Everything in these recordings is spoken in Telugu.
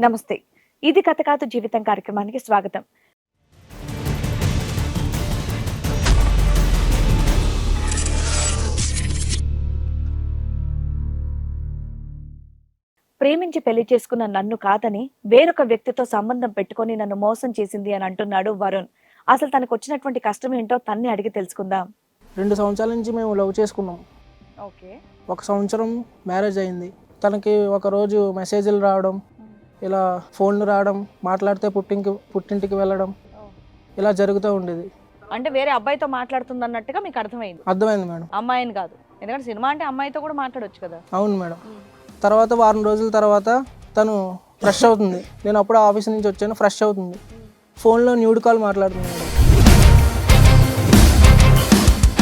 నమస్తే. ఇది కథ కాదు జీవితం కార్యక్రమానికి స్వాగతం. ప్రేమించి పెళ్లి చేసుకున్న నన్ను కాదని వేరొక వ్యక్తితో సంబంధం పెట్టుకొని నన్ను మోసం చేసింది అని అంటున్నాడు వరుణ్. అసలు తనకు వచ్చినటువంటి కష్టం ఏంటో తన్ని అడిగి తెలుసుకుందాం. 2 సంవత్సరాల నుంచి మేము లవ్ చేసుకున్నాం. ఓకే. 1 సంవత్సరం మ్యారేజ్ అయింది. తనకి ఒకరోజు మెసేజ్లు రావడం, ఇలా ఫోన్లు రావడం, మాట్లాడితే పుట్టింటికి వెళ్ళడం, ఇలా జరుగుతూ ఉండేది. అంటే వేరే అబ్బాయితో మాట్లాడుతుంది అన్నట్టుగా మీకు అర్థమైంది? అర్థమైంది మేడం. అమ్మాయిని కాదు, ఎందుకంటే సినిమా అంటే అమ్మాయితో కూడా మాట్లాడొచ్చు కదా. అవును మేడం. తర్వాత వారం రోజుల తర్వాత తను ఫ్రెష్ అవుతుంది. నేను అప్పుడు ఆఫీస్ నుంచి వచ్చాను, ఫ్రెష్ అవుతుంది. ఫోన్లో న్యూడ్ కాల్ మాట్లాడుతుంది మేడం.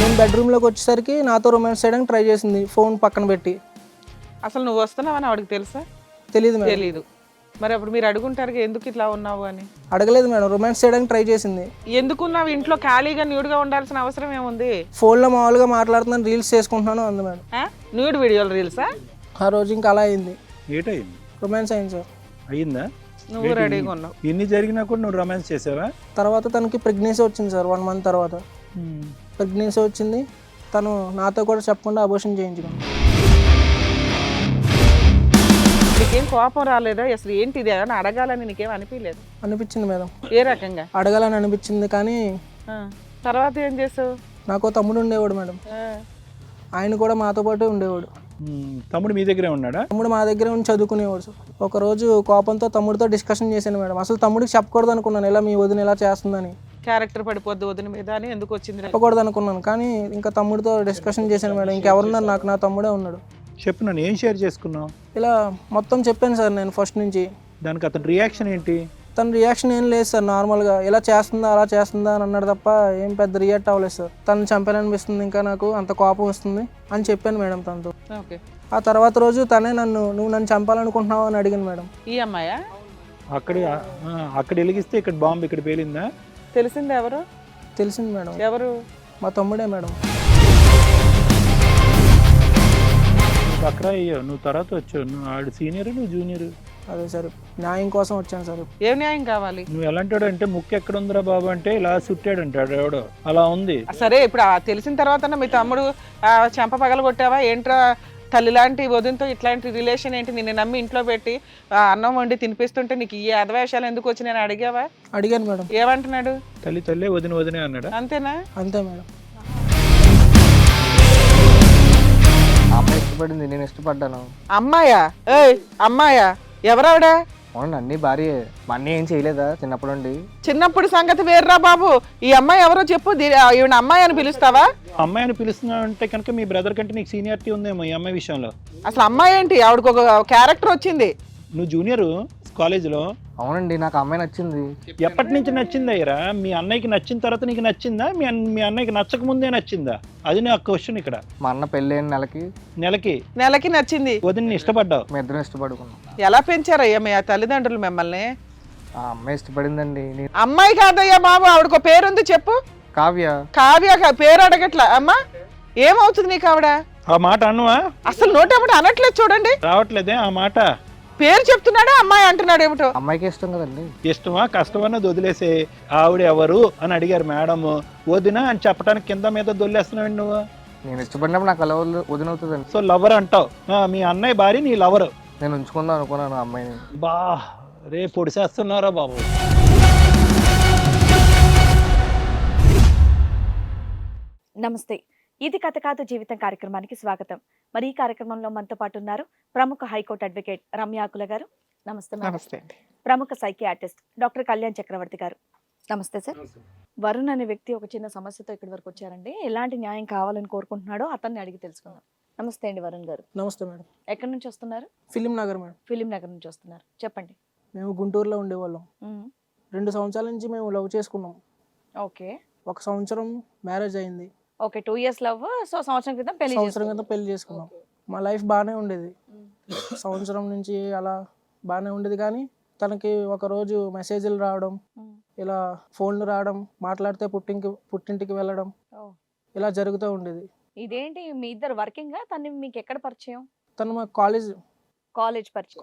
నేను బెడ్రూమ్లోకి వచ్చేసరికి నాతో రొమాన్స్ చేయడానికి ట్రై చేసింది, ఫోన్ పక్కన పెట్టి. అసలు నువ్వు వస్తున్నావని ఆవిడకి తెలుసా? తెలియదు మేడం. తెలీదు. మరి అప్పుడు మీరు అడుగుంటారు ఎందుకు ఇట్లా ఉన్నావు అని. అడగలేదు మేడం, రొమాన్స్ చేయడానికి ట్రై చేసింది. ఎందుకున్నావు ఇంట్లో ఖాళీగా న్యూడ్గా ఉండాల్సిన అవసరం ఏముంది? ఫోన్లో మామూలుగా మాట్లాడుతున్నాను, రీల్స్ చేసుకుంటున్నాను అంది మేడం. న్యూడ్ వీడియోలు రీల్సా? ఆ రోజు ఇంకా అలా అయింది. ఏటయింది? రొమాన్స్ అయింది సార్. అయిందా? నువ్వు రెడీగా ఉన్నావు. ఇన్ని జరిగినా కూడా నువ్వు రొమాన్స్ చేసావా? తర్వాత తనకి ప్రెగ్నెన్సీ వచ్చింది సార్. 1 మంత్ తర్వాత ప్రెగ్నెన్సీ వచ్చింది. తను నాతో కూడా చెప్పకుండా అబోర్షన్ చేయించుకుంది. నీకేం కోపం రాలేదా? అసలు ఏంటి ఇది అని అడగాలని నీకేం అనిపించలేదు? అనిపించింది మేడం. ఏ రకంగా అడగాలని అనిపించింది, కానీ తర్వాత ఏం చేసావు? నాకు తమ్ముడు ఉండేవాడు మేడం. ఆయన కూడా మాతో పాటు ఉండేవాడు. తమ్ముడు మీ దగ్గరే ఉన్నాడా? తమ్ముడు మా దగ్గర ఉండి చదువుకునేవాడు సార్. ఒకరోజు కోపంతో తమ్ముడితో డిస్కషన్ చేశాను మేడం. అసలు తమ్ముడికి చెప్పకూడదు అనుకున్నాను, ఇలా మీ వదిన ఇలా చేస్తుందని. క్యారెక్టర్ పడిపోద్ది వదిన మీద అని ఎందుకు వచ్చింది? చెప్పకూడదు అనుకున్నాను, కానీ ఇంకా తమ్ముడితో డిస్కషన్ చేశాను మేడం. ఇంకెవరున్నారు, నాకు నా తమ్ముడే ఉన్నాడు. చెప్పు, నన్ను ఏం షేర్ చేసుకున్నావు? ఇలా మొత్తం చెప్పాను సార్ నేను ఫస్ట్ నుంచి. దానికి అతని రియాక్షన్ ఏంటి? తన రియాక్షన్ ఏం లేదు సార్. నార్మల్గా ఇలా చేస్తుందా అలా చేస్తుందా అని అన్నాడు తప్ప ఏం పెద్ద రియాక్ట్ అవ్వలేదు సార్. తను చంపాలనిపిస్తుంది, ఇంకా నాకు అంత కోపం వస్తుంది అని చెప్పాను మేడం తనతో. ఓకే. ఆ తర్వాత రోజు తనే నువ్వు నన్ను చంపాలనుకుంటున్నావు అని అడిగాను మేడం. ఈ అమ్మాయా? అక్కడ వెలిగిస్తే ఇక్కడ బాంబు ఇక్కడ పేలిందా? తెలిసింది ఎవరు? తెలిసింది మేడం. ఎవరు? మా తమ్ముడే మేడం. అక్కడ అయ్యో, నువ్వు తర్వాత వచ్చావు. నువ్వు ఆడు సీనియర్, నువ్వు జూనియర్. అదే సార్, న్యాయం కోసం వచ్చాను సార్. ఏం న్యాయం కావాలి? నువ్వు ఎలాంటాడు అంటే ముక్కు ఎక్కడ ఉందిరా బాబు అంటే ఇలా చుట్టాడు అంటాడు ఎవడో, అలా ఉంది. సరే, ఇప్పుడు తెలిసిన తర్వాత మీ తమ్ముడు చెంప పగల కొట్టావా ఏంట్రా? తల్లి లాంటి వదినతో ఇట్లాంటి రిలేషన్ ఏంటి? నిన్ను నమ్మి ఇంట్లో పెట్టి అన్నం వండి తినిపిస్తుంటే నీకు ఈ అధవేషాలు ఎందుకు వచ్చి నేను అడిగావా? అడిగాను మేడం. ఏమంటున్నాడు? తల్లి వదిన వదినే అన్నాడు. అంతేనా? అంతే మేడం. అమ్మాయి ఇష్టపడింది, నేను ఇష్టపడ్డాను. అమ్మాయా? అమ్మాయా? ఎవరావిడ? అవునండి, అన్ని భార్య. మా అన్నీ ఏం చేయలేదా చిన్నప్పటి నుండి? చిన్నప్పుడు సంగతి వేర్రా బాబు. ఈ అమ్మాయి ఎవరో చెప్పు. ఈవిడ అమ్మాయి అని పిలుస్తావా? అమ్మాయి అని పిలుస్తున్నావు అంటే కనుక మీ బ్రదర్ కంటే నీకు సీనియారిటీ ఉందేమో ఈ అమ్మాయి విషయంలో. అసలు అమ్మాయి ఏంటి? ఆవిడకు ఒక క్యారెక్టర్ వచ్చింది. నువ్వు జూనియర్ కాలేజీలో. అవునండి, నాకు అమ్మాయి నచ్చింది. ఎప్పటి నుంచి నచ్చింది అయ్యరా? మీ అన్నయ్యకి నచ్చిన తర్వాత నీకు నచ్చిందా? మీ అన్నయ్యకి నచ్చక ముందే నచ్చిందా? అది నా క్వశ్చన్ ఇక్కడ. మా అన్న పెళ్ళైన నెలకి నచ్చింది. వదిన ఇష్టపడ్డావు. మీ ఇద్దరం ఇష్టపడుకున్నాం. ఎలా పెంచారయ్యా మీ తల్లిదండ్రులు మిమ్మల్ని? ఆ అమ్మాయి ఇష్టపడిందండి. అమ్మాయి కాదయ్యా బాబు, ఆవిడకు పేరుంది చెప్పు. కావ్య. కావ్య పేరు అడగట్లా. అమ్మా, ఏమవుతుంది నీకు ఆవిడ? ఆ మాట అన్నవా? అసలు నోటేమిటి అనట్లేదు చూడండి. రావట్లేదే ఆ మాట. పేరు చెప్తున్నాడా అమ్మాయి అంటున్నాడు ఏమిటో? అమ్మాయికి ఇష్టం కదండి. ఇష్టమా కష్టమన్నది వదిలేసే. ఆవిడ ఎవరు అని అడిగారు మేడం. వదిన అని చెప్పడానికి కింద మీద దొల్లేస్తున్నావు నువ్వు. నేను ఇష్టపడినప్పుడు నాకు అలా వదిన అవుతుందండి. సో లవర్ అంటావు. మీ అన్నయ్య భార్య నీ లవర్. నేను ఉంచుకుందాం అనుకున్నాను అమ్మాయిని. బా రే పొడిసేస్తున్నారా బాబు. నమస్తే. ఇది కథ కాదు జీవితం కార్యక్రమానికి స్వాగతం. మరి ఈ కార్యక్రమంలో మనతో పాటు ఉన్నారు ప్రముఖ హైకోర్టు అడ్వకేట్ రమ్యాకుల గారు. నమస్తే. నమస్తే. ప్రముఖ సైకియాట్రిస్ట్ డాక్టర్ కళ్యాణ్ చక్రవర్తి గారు. నమస్తే సార్. వరుణ్ అనే వ్యక్తి ఒక చిన్న సమస్యతో ఇక్కడి వరకు వచ్చారండి. ఎలాంటి న్యాయం కావాలని కోరుకుంటున్నాడో అతన్ని అడిగి తెలుసుకుందాం. నమస్తే అండి వరుణ్ గారు. నమస్తే మేడం. ఎక్కడి నుంచి వస్తున్నారు? Film Nagar madam. Film Nagar నుంచి వస్తున్నారు, చెప్పండి. మేము గుంటూరులో ఉండేవాళ్ళం. 2 సంవత్సరాల నుంచి మేము లవ్ చేసుకున్నాం. ఓకే. 1 సంవత్సరం మ్యారేజ్ అయింది. Okay, 2 years love. సో సంవత్సరం క్రితం పెళ్లి చేసుకున్నాం. మా లైఫ్ బాగానే ఉండేది. సంవత్సరం నుంచి అలా బాగానే ఉండేది, కానీ తనకి ఒకరోజు మెసేజ్లు రావడం, ఇలా ఫోన్లు రావడం, మాట్లాడితే పుట్టింటికి వెళ్ళడం, ఇలా జరుగుతూ ఉండేది. ఇదేంటి మీ ఇద్దరు వర్కింగ్? తను మీకు ఎక్కడ పరిచయం? తను మా కాలేజ్ పరిచయం.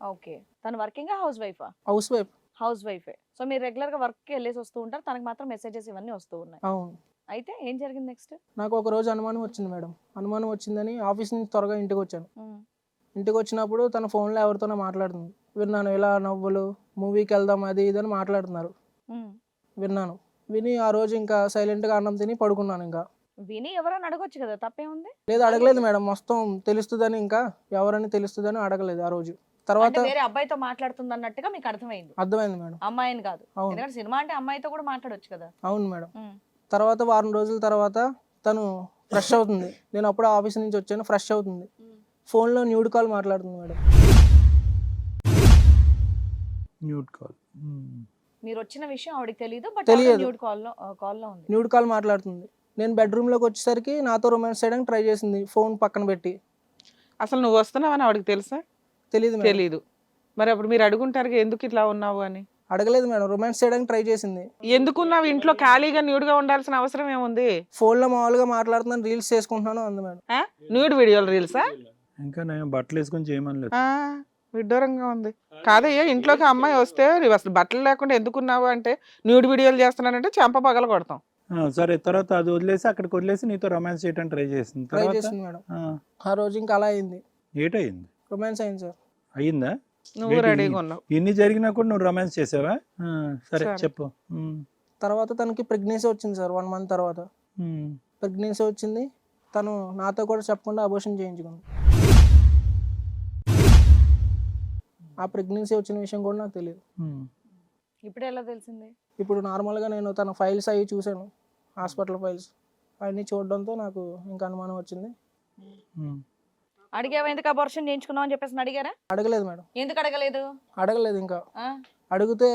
ఓకే. తను వర్కింగ్ హౌస్ వైఫా? House wife. హౌస్ వైఫే. సో మీరు రెగ్యులర్ గా వర్క్ కి వెళ్ళేసి వస్తూ ఉంటారు, తనకి మాత్రం మెసేజెస్ ఇవన్నీ వస్తూ ఉన్నాయి. అవును. అయితే ఏం జరిగింది నెక్స్ట్? నాకు ఒక రోజు అనుమానం వచ్చింది మేడం. అనుమానం వచ్చిందని ఆఫీస్ నుంచి త్వరగా ఇంటికి వచ్చాను. ఇంటికి వచ్చినప్పుడు తన ఫోన్లో ఎవరితోనో మాట్లాడుతుంది. విన్నాను, ఇలా నవ్వులు, మూవీకి వెళ్దాం అది ఇది అని మాట్లాడుతున్నారు. విన్నాను. విని ఆ రోజు ఇంకా సైలెంట్గా అన్నం తిని పడుకున్నాను. ఇంకా విని ఎవరైనా అడగొచ్చు కదా, తప్పేముంది? లేదు, అడగలేదు మేడం. మొత్తం తెలుస్తుందని, ఇంకా ఎవరని తెలుస్తుందని అడగలేదు ఆ రోజు. తర్వాత అంటే వేరే అబ్బాయితో మాట్లాడుతుంది అన్నట్టుగా మీకు అర్థమైంది? అర్థమైంది మేడం. అమ్మాయిని కాదు. అవును. ఎందుకంటే సినిమా అంటే అమ్మాయితో కూడా మాట్లాడొచ్చు కదా. అవును మేడం. తర్వాత వారం రోజుల తర్వాత తను ఫ్రెష్ అవుతుంది. నేను అప్పుడు ఆఫీస్ నుంచి వచ్చాను, ఫ్రెష్ అవుతుంది. ఫోన్లో న్యూడ్ కాల్ మాట్లాడుతుంది మేడం. Nude call. మీరు వచ్చిన విషయం ఆవిడకి తెలియదు, బట్ తెలియదు. న్యూడ్ కాల్లో ఉంది. న్యూడ్ కాల్ మాట్లాడుతుంది. నేను బెడ్రూమ్లోకి వచ్చేసరికి నాతో రొమాన్స్ చేయడానికి ట్రై చేసింది, ఫోన్ పక్కన పెట్టి. అసలు నువ్వు వస్తున్నావని ఆవిడకి తెలుసా? తెలియదు మేడం. తెలీదు. మరి అప్పుడు మీరు అడుగుంటారు ఎందుకు ఇట్లా ఉన్నావు అని. అడగలేదు మేడం. రొమాన్స్ చేయడానికి ట్రై చేసింది. ఎందుకున్నావు ఇంట్లో ఖాళీగా న్యూడ్గా ఉండాల్సిన అవసరం ఏముంది? ఫోన్లో మామూలుగా మాట్లాడుతున్నాను, రీల్స్ చేసుకుంటున్నాను అంది మేడం. న్యూడ్ వీడియోలు రీల్సా? ఇంకా నేను బట్టలు వేసుకొని చేయమని విడ్డూరంగా ఉంది. కాదయ్యా, ఇంట్లోకి అమ్మాయి వస్తే నువ్వు అసలు బట్టలు లేకుండా ఎందుకున్నావు అంటే న్యూడ్ వీడియోలు చేస్తున్నానంటే చెంప పగల కొడతాం. సరే, తర్వాత అది వదిలేసి అక్కడికి వదిలేసి నీతో రొమాన్స్ చేయడానికి ట్రై చేసింది. ట్రై చేసింది మేడం. ఆ రోజు ఇంకా అలా అయింది. ఏటయింది? రొమాన్స్ అయింది సార్. అయిందా? నువ్వు రెడీగా ఉన్నావు. ఇన్ని జరిగినా కూడా నువ్వు రొమాన్స్ చేసావా? సరే చెప్పు. తర్వాత తనకి ప్రెగ్నెన్సీ వచ్చింది సార్. 1 month తర్వాత ప్రెగ్నెన్సీ వచ్చింది. తను నాతో కూడా చెప్పకుండా అబోర్షన్ చేయించుకుంది. ఆ ప్రెగ్నెన్సీ వచ్చిన విషయం కూడా నాకు తెలియదు. ఇప్పుడు ఎలా తెలిసింది? ఇప్పుడు నార్మల్గా నేను తన ఫైల్స్ అవి చూశాను, హాస్పిటల్ ఫైల్స్ అవన్నీ చూడడంతో నాకు ఇంకా అనుమానం వచ్చింది. అడిగావా ఎందుకు అబార్షన్ చేయించుకున్నావు అని చెప్పేసి అడిగారా? అడగలేదు మేడం. ఎందుకు అడగలేదు? అడగలేదు. ఇంకా అడిగితే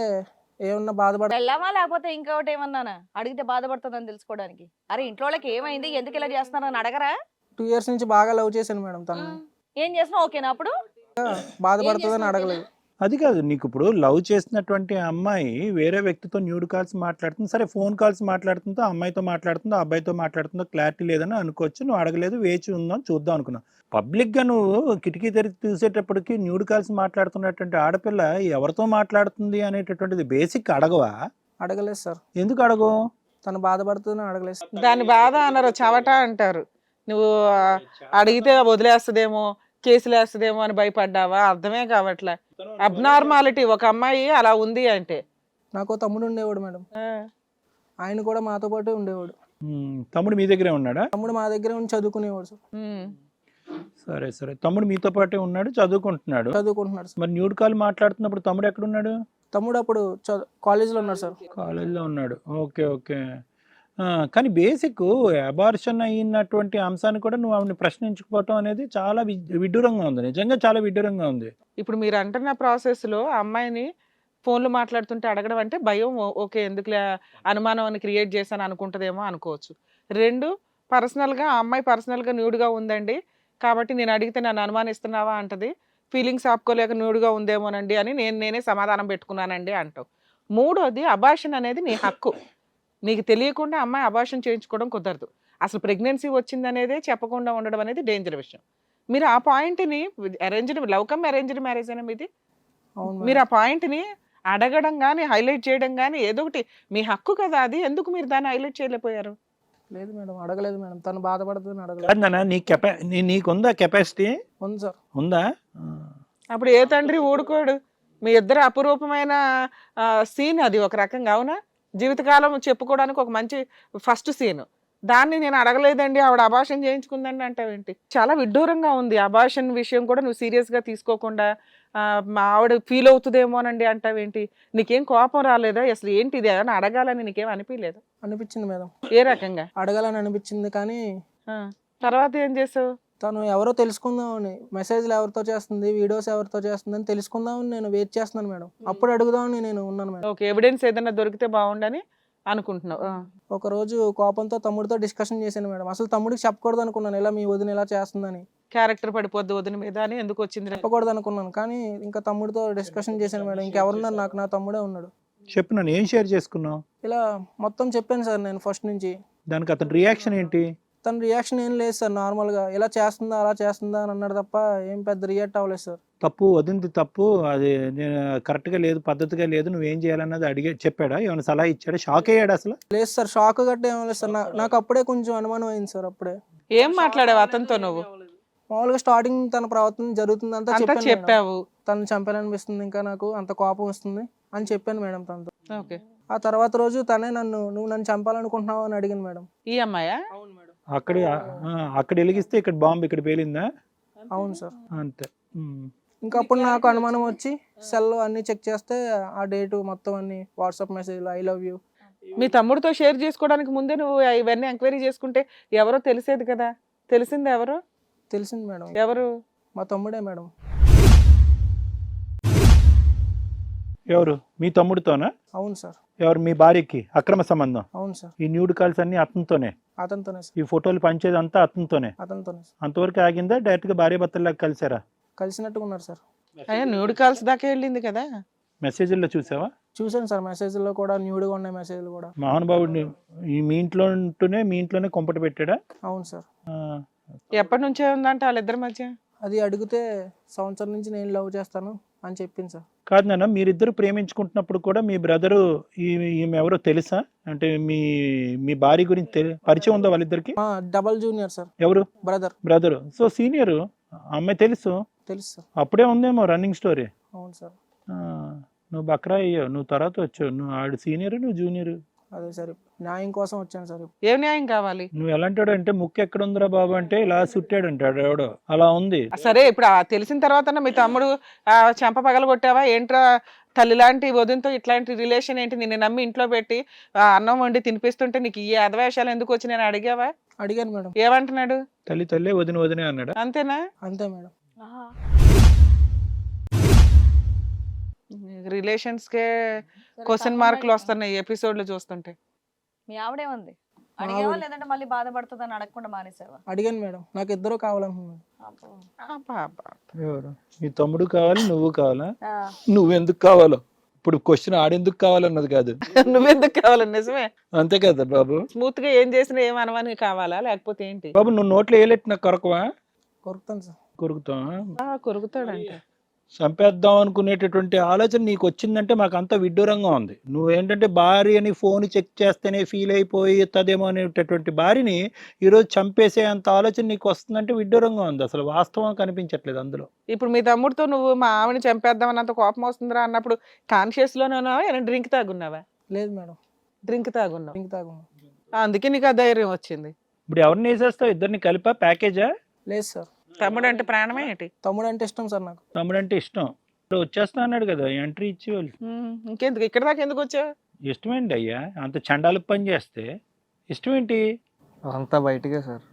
ఏమన్నా బాధపడ వెళ్ళామా లేకపోతే ఇంకొకటి ఏమన్నానా? అడిగితే బాధపడుతుందని తెలుసుకోవడానికి. అరే ఇంట్లో వాళ్ళకి ఏమైంది, ఎందుకు ఇలా చేస్తున్నారని అడగరా? 2 years నుంచి బాగా లవ్ చేశాను మేడం తను. ఏం చేసినా ఓకేనా? అప్పుడు బాధపడుతుందని అడగలేదు. అది కాదు, నీకు ఇప్పుడు లవ్ చేసినటువంటి అమ్మాయి వేరే వ్యక్తితో న్యూడ్ కాల్స్ మాట్లాడుతుంది. సరే, ఫోన్ కాల్స్ మాట్లాడుతుందో, అమ్మాయితో మాట్లాడుతుందో, అబ్బాయితో మాట్లాడుతుందో క్లారిటీ లేదని అనుకోవచ్చు. నువ్వు అడగలేదు, వేచి ఉందాం చూద్దాం అనుకున్నావు. పబ్లిక్గా నువ్వు కిటికీ తెరిచి చూసేటప్పటికి న్యూడ్ కాల్స్ మాట్లాడుతున్నటువంటి ఆడపిల్ల ఎవరితో మాట్లాడుతుంది అనేటటువంటిది బేసిక్ అడగవా? అడగలేదు సార్. ఎందుకు అడగవు? తను బాధపడుతుందని అడగలేదు. దాని బాధ అన్నారు, చవట అంటారు. నువ్వు అడిగితే వదిలేస్తుందేమో, కేసులు వేస్తుందేమో అని భయపడ్డావా? అర్థమే కావట్లే. అబ్నార్మాలిటీ ఒక అమ్మాయి అలా ఉంది అంటే. నాకు తమ్ముడు ఉండేవాడు మేడం. ఆయన కూడా మాతో పాటు ఉండేవాడు. తమ్ముడు మీ దగ్గరే ఉన్నాడా? తమ్ముడు మా దగ్గర ఉండి చదువుకునేవాడు సార్. సరే సరే, తమ్ముడు మీతో పాటే ఉన్నాడు, చదువుకుంటున్నాడు. సార్. మరి న్యూడ్ కాల్ మాట్లాడుతున్నప్పుడు తమ్ముడు ఎక్కడున్నాడు? తమ్ముడు అప్పుడు కాలేజీలో ఉన్నాడు సార్. కాలేజీలో ఉన్నాడు. Okay okay. కానీ బేసిక్ అబార్షన్ అయినటువంటి అంశాన్ని కూడా నువ్వు ఆవిడని ప్రశ్నించుకోవటం అనేది చాలా విడ్డూరంగా ఉంది. నిజంగా చాలా విడ్డూరంగా ఉంది. ఇప్పుడు మీరు అంటున్న ప్రాసెస్లో అమ్మాయిని ఫోన్లు మాట్లాడుతుంటే అడగడం అంటే భయం. ఓకే, ఎందుకులే అనుమానం అని క్రియేట్ చేశాను అనుకుంటుందేమో అనుకోవచ్చు. 2, పర్సనల్గా ఆ అమ్మాయి పర్సనల్గా న్యూడ్గా ఉందండి కాబట్టి నేను అడిగితే నన్ను అనుమానిస్తున్నావా అంటది. ఫీలింగ్స్ ఆపుకోలేక న్యూడ్గా ఉందేమోనండి అని నేనే సమాధానం పెట్టుకున్నానండి అంటావు. 3వది, అబార్షన్ అనేది నీ హక్కు. నీకు తెలియకుండా అమ్మాయి అబార్షన్ చేయించుకోవడం కుదరదు. అసలు ప్రెగ్నెన్సీ వచ్చిందనేదే చెప్పకుండా ఉండడం అనేది డేంజర్ విషయం. మీరు ఆ పాయింట్ని లవ్ కమ్ అరేంజ్డ్ మ్యారేజ్ అయినా మీది, మీరు ఆ పాయింట్ని అడగడం కానీ హైలైట్ చేయడం కానీ ఏదో ఒకటి మీ హక్కు కదా అది. ఎందుకు మీరు దాన్ని హైలైట్ చేయలేకపోయారు? లేదు మేడం, అడగలేదు మేడం. తను బాధపడుతుందని అడగలేదు. నీకుందా కెపాసిటీ? ఉంది సార్. ఉందా? అప్పుడు ఏ తండ్రి ఊడుకోడు. మీ ఇద్దరు అపురూపమైన సీన్ అది ఒక రకంగా. అవునా? జీవితకాలం చెప్పుకోవడానికి ఒక మంచి ఫస్ట్ సీన్. దాన్ని నేను అడగలేదండి, ఆవిడ అబార్షన్ చేయించుకుందండి అంటావేంటి? చాలా విడ్డూరంగా ఉంది. అబార్షన్ విషయం కూడా నువ్వు సీరియస్గా తీసుకోకుండా మా ఆవిడ ఫీల్ అవుతుందేమోనండి అంటావేంటి? నీకేం కోపం రాలేదా? అసలు ఏంటి ఇది అని అడగాలని నీకేం అనిపించలేదా? అనిపించింది మేడం. ఏ రకంగా? అడగాలని అనిపించింది. కానీ తర్వాత ఏం చేసావు? తను ఎవరో తెలుసుకుందామని, మెసేజ్లు ఎవరితో చేస్తుంది, వీడియోస్ ఎవరితో చేస్తుందని తెలుసుకుందామని నేను వెయిట్ చేస్తున్నాను మేడం. అప్పుడు అడుగుదామని నేను ఉన్నాను మేడం. ఓకే, ఎవిడెన్స్ ఏదైనా దొరికితే బాగుండని అనుకుంటున్నావు. ఒక రోజు కోపంతో తమ్ముడితో డిస్కషన్ చేశాను మేడం. అసలు తమ్ముడికి చెప్పకూడదు అనుకున్నాను, ఇలా మీ వదిన ఇలా చేస్తుందని. క్యారెక్టర్ పడిపోద్ది వదిన మీద అని ఎందుకు వచ్చింది? చెప్పకూడదు అనుకున్నాను. కానీ ఇంకా తమ్ముడితో డిస్కషన్ చేశాను మేడం. ఇంకెవరున్నారు నాకు? నా తమ్ముడే ఉన్నాడు. చెప్పు, నన్ను ఏం షేర్ చేసుకున్నావు? ఇలా మొత్తం చెప్పాను సార్ నేను ఫస్ట్ నుంచి. దానికి అతని రియాక్షన్ ఏంటి? తన రియాక్షన్ ఏం లేదు సార్. నార్మల్గా ఇలా చేస్తుందా అలా చేస్తుందా అని అన్నాడు తప్ప ఏం పెద్ద రియాక్ట్ అవ్వలేదు సార్. తప్పు వదింది తప్పు, అది నేను కరెక్ట్గా లేదు, పద్ధతిగా లేదు, నువ్వేం చేయాలన్నది అడిగే చెప్పాడా? ఏమైనా సలహా ఇచ్చాడా? షాక్ అయ్యాడు అసలు? లేదు సార్, షాక్ గట్ట ఏం లేదు సార్. నాకు అప్పుడే కొంచెం అనుమానం అయింది సార్. అప్పుడే ఏం మాట్లాడావు అతనితో నువ్వు? మామూలుగా స్టార్టింగ్ తన ప్రవర్తన జరుగుతుందంతా అంతా చెప్పాను మేడం. చెప్పావు. తను చంపాలనిపిస్తుంది, ఇంకా నాకు అంత కోపం వస్తుంది అని చెప్పాను మేడం తనతో. ఓకే. ఆ తర్వాత రోజు తనే నువ్వు నన్ను చంపాలనుకుంటున్నావు అని అడిగింది మేడం. ఈ అమ్మాయా? అవును మేడం. అక్కడ వెలిగిస్తే ఇక్కడ బాంబు ఇక్కడ పేలిందా? అవును సార్. అంతే. ఇంకా అప్పుడు నాకు అనుమానం వచ్చి సెల్ అన్ని చెక్ చేస్తే ఆ డేటు మొత్తం అన్ని వాట్సాప్ మెసేజ్లు ఐ లవ్ యూ. మీ తమ్ముడితో షేర్ చేసుకోవడానికి ముందే నువ్వు ఇవన్నీ ఎంక్వైరీ చేసుకుంటే ఎవరో తెలిసేది కదా. తెలిసింది ఎవరు? తెలిసింది మేడం. ఎవరు? మా తమ్ముడే మేడం. ఎవరు? మీ తమ్ముడితోనా? అవును సార్. ఎవరు? మీ భార్యకి అక్రమ సంబంధం? అవును సార్. ఈ న్యూడ్ కాల్స్ అన్ని అతనితోనే? అతనితోనే సార్. ఈ ఫోటోలు పంచేది అంతా అతనితోనే? అతనితోనే సార్. అంతవరకు ఆగిందా? డైరెక్ట్ గా భార్య భర్తల్లాగా కలిసారా? కలిసినట్టుగా ఉన్నారు సార్. అయ్యా న్యూడ్ కాల్స్ దాకా వెళ్ళింది కదా. మెసేజ్ల్లో చూసావా? చూసాను సార్. మెసేజ్లో కూడా న్యూడ్గా ఉన్నాయి మెసేజ్లు కూడా. మహానుభావుడిని మీ ఇంట్లో ఉంటూనే మీ ఇంట్లోనే కొంపట పెట్టాడా? అవును సార్. ఎప్పటి నుంచే ఉందంట వాళ్ళిద్దరి మధ్య? అది అడిగితే సంవత్సరం నుంచి నేను లవ్ చేస్తాను అని చెప్పింది సార్. కాదు నాన్న, మీరిద్దరు ప్రేమించుకుంటున్నప్పుడు కూడా మీ బ్రదరు ఈమె ఎవరో తెలుసా? అంటే మీ భార్య గురించి పరిచయం ఉందా వాళ్ళిద్దరికి? Double junior sir. ఎవరు? బ్రదర్. సో సీనియర్ అమ్మాయి తెలుసు సార్. అప్పుడే ఉందేమో రన్నింగ్ స్టోరీ. అవును సార్. నువ్వు బక్రా అయ్యావు, నువ్వు తర్వాత వచ్చావు. నువ్వు ఆడు సీనియర్, నువ్వు జూనియర్. అదే సార్, న్యాయం కోసం వచ్చాను సార్. ఏం న్యాయం కావాలి? నువ్వు ఎలాంటాడు అంటే ముక్కు ఎక్కడ ఉందిరా బాబు అంటే ఇలా సుట్టాడు అంటాడు ఎవడో, అలా ఉంది. సరే ఇప్పుడు తెలిసిన తర్వాత మీ తమ్ముడు చెంప పగల కొట్టావా ఏంట్రా? తల్లి లాంటి వదినతో ఇట్లాంటి రిలేషన్ ఏంటి? నిన్ను నమ్మి ఇంట్లో పెట్టి అన్నం వండి తినిపిస్తుంటే నీకు ఈ అధవేషాలు ఎందుకు వచ్చి నేను అడిగావా? అడిగాను మేడం. ఏమంటున్నాడు? తల్లి వదినే అన్నాడు. అంతేనా? అంతే మేడం. రిలేషన్స్ కే క్వశ్చన్ మార్కులు వస్తున్నాయి ఎపిసోడ్లు చూస్తుంటే. మీ ఆవిడేమంది? అడిగావా లేదంటే మళ్ళీ బాధపడుతుందని అడగకుండా మానేసావా? అడిగాను మేడం. నాకు ఇద్దరు కావాలనుకున్నాను. ఎవరు? మీ తమ్ముడు కావాలి, నువ్వు కావాలా? నువ్వెందుకు కావాలో ఇప్పుడు క్వశ్చన్ ఆడెందుకు కావాలన్నది కాదు, నువ్వెందుకు కావాలి? నిజమే, అంతే కదా బాబు. స్మూత్ గా ఏం చేసినా ఏం అనవని కావాలా లేకపోతే ఏంటి? బాబు నువ్వు నోట్లో ఏలెట్టిన కొరకవా? కొరుకుతాను సార్. కొరుకుతావా? కొరుకుతాడంట. చంపేద్దాం అనుకునేటటువంటి ఆలోచన నీకు వచ్చిందంటే మాకు అంత విడ్డూరంగా ఉంది. నువ్వేంటంటే భార్యని ఫోన్ చెక్ చేస్తేనే ఫీల్ అయిపోతుందేమో అనేటటువంటి భార్యని ఈరోజు చంపేసే అంత ఆలోచన నీకు వస్తుందంటే విడ్డూరంగా ఉంది. అసలు వాస్తవం కనిపించట్లేదు అందులో. ఇప్పుడు మీ తమ్ముడితో నువ్వు మా ఆవిడని చంపేద్దాం అన్నంత కోపం వస్తుందిరా అన్నప్పుడు కాన్షియస్ లోనే డ్రింక్ తాగున్నావా? లేదు మేడం. డ్రింక్ తాగున్నావు. డ్రింక్ తాగున్నా. అందుకే నీకు ఆ ధైర్యం వచ్చింది. ఇప్పుడు ఎవరిని వేసేస్తావు? ఇద్దరిని కలిపా ప్యాకేజా? లేదు సార్. తమ్ముడు అంటే ప్రాణమే ఏంటి? తమ్ముడు అంటే ఇష్టం సార్ నాకు. తమ్ముడు అంటే ఇష్టం. ఇప్పుడు వచ్చేస్తా అన్నాడు కదా, ఎంట్రీ ఇచ్చి వాళ్ళు. ఇంకెందుకు ఇక్కడ దాకా ఎందుకు వచ్చావు? ఇష్టమేంటి అయ్యా అంత చండాలకు పని చేస్తే? ఇష్టమేంటి? అంతా బయటకే సార్,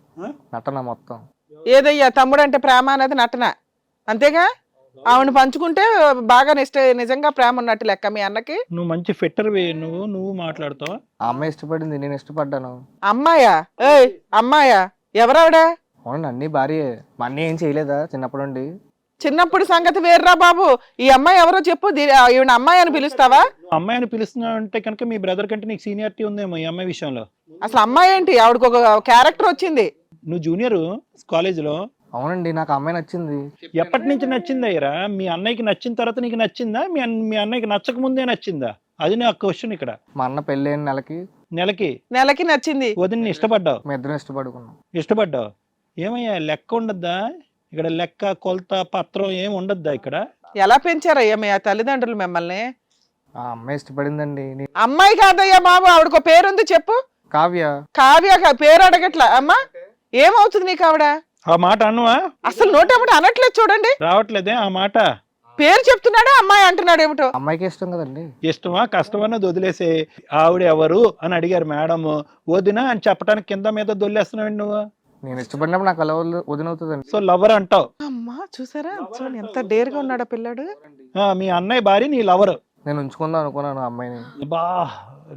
నటన మొత్తం. ఏదయ్యా తమ్ముడు అంటే ప్రేమ అనేది నటన అంతేగా? ఆవిడ పంచుకుంటే బాగా నిజంగా ప్రేమ ఉన్నట్టు లెక్క మీ అన్నకి. నువ్వు మంచి ఫిట్టర్ నువ్వు మాట్లాడతావా? ఆ అమ్మాయి ఇష్టపడింది, నేను ఇష్టపడ్డాను. అమ్మాయా? ఏయ్ అమ్మాయా? ఎవరావిడ? అవునండి, అన్ని భార్యే. మా అన్నీ ఏం చేయలేదా చిన్నప్పటి నుండి? చిన్నప్పుడు సంగతి వేర్రా బాబు. ఈ అమ్మాయి ఎవరో చెప్పు. ఈవిడ అమ్మాయి అని పిలుస్తావా? అమ్మాయిని పిలుస్తున్నావు అంటే కనుక మీ బ్రదర్ కంటే నీకు సీనియారిటీ ఉందేమో ఈ అమ్మాయి విషయంలో. అసలు అమ్మాయి ఏంటి? ఆవిడకు ఒక క్యారెక్టర్ వచ్చింది. నువ్వు జూనియర్ కాలేజీలో. అవునండి, నాకు అమ్మాయి నచ్చింది. ఎప్పటి నుంచి నచ్చింది అయ్యరా? మీ అన్నయ్యకి నచ్చిన తర్వాత నీకు నచ్చిందా? మీ అన్నయ్యకి నచ్చక ముందే నచ్చిందా? అది నా క్వశ్చన్ ఇక్కడ. మా అన్న పెళ్ళి అయిన నెలకి నచ్చింది. వదిన ఇష్టపడ్డావు? మీ ఇద్దరం ఇష్టపడ్డావు. ఏమయ్యా లెక్క ఉండద్దా ఇక్కడ? లెక్క కొలత పత్రం ఏం ఉండద్దా ఇక్కడ? ఎలా పెంచారయ్యా మీ తల్లిదండ్రులు మిమ్మల్ని? ఆ అమ్మాయి ఇష్టపడిందండి. అమ్మాయి కాదయ్యా బాబు, ఆవిడకు పేరుంది చెప్పు. కావ్య పేరు అడగట్లా. అమ్మా ఏమవుతుంది నీకు ఆవిడ? ఆ మాట అన్నవా? అసలు నోటేమిటి అనట్లేదు చూడండి. రావట్లేదే ఆ మాట. పేరు చెప్తున్నాడా అమ్మాయి అంటున్నాడు ఏమిటో? అమ్మాయికి ఇష్టం కదండి. ఇష్టమా కష్టమన్నది వదిలేసే. ఆవిడ ఎవరు అని అడిగారు మేడం. వదిన అని చెప్పడానికి కింద మీద దొల్లేస్తున్నావు నువ్వు. నేను ఇష్టపడినప్పుడు నాకు అలా వదినవుతుందండి. సో లవర్ అంటావు. అమ్మా చూసారా చూడండి ఎంత డేర్గా ఉన్నాడా పిల్లాడు. మీ అన్నయ్య భార్య నీ లవర్. నేను ఉంచుకుందాం అనుకున్నాను అమ్మాయిని. బా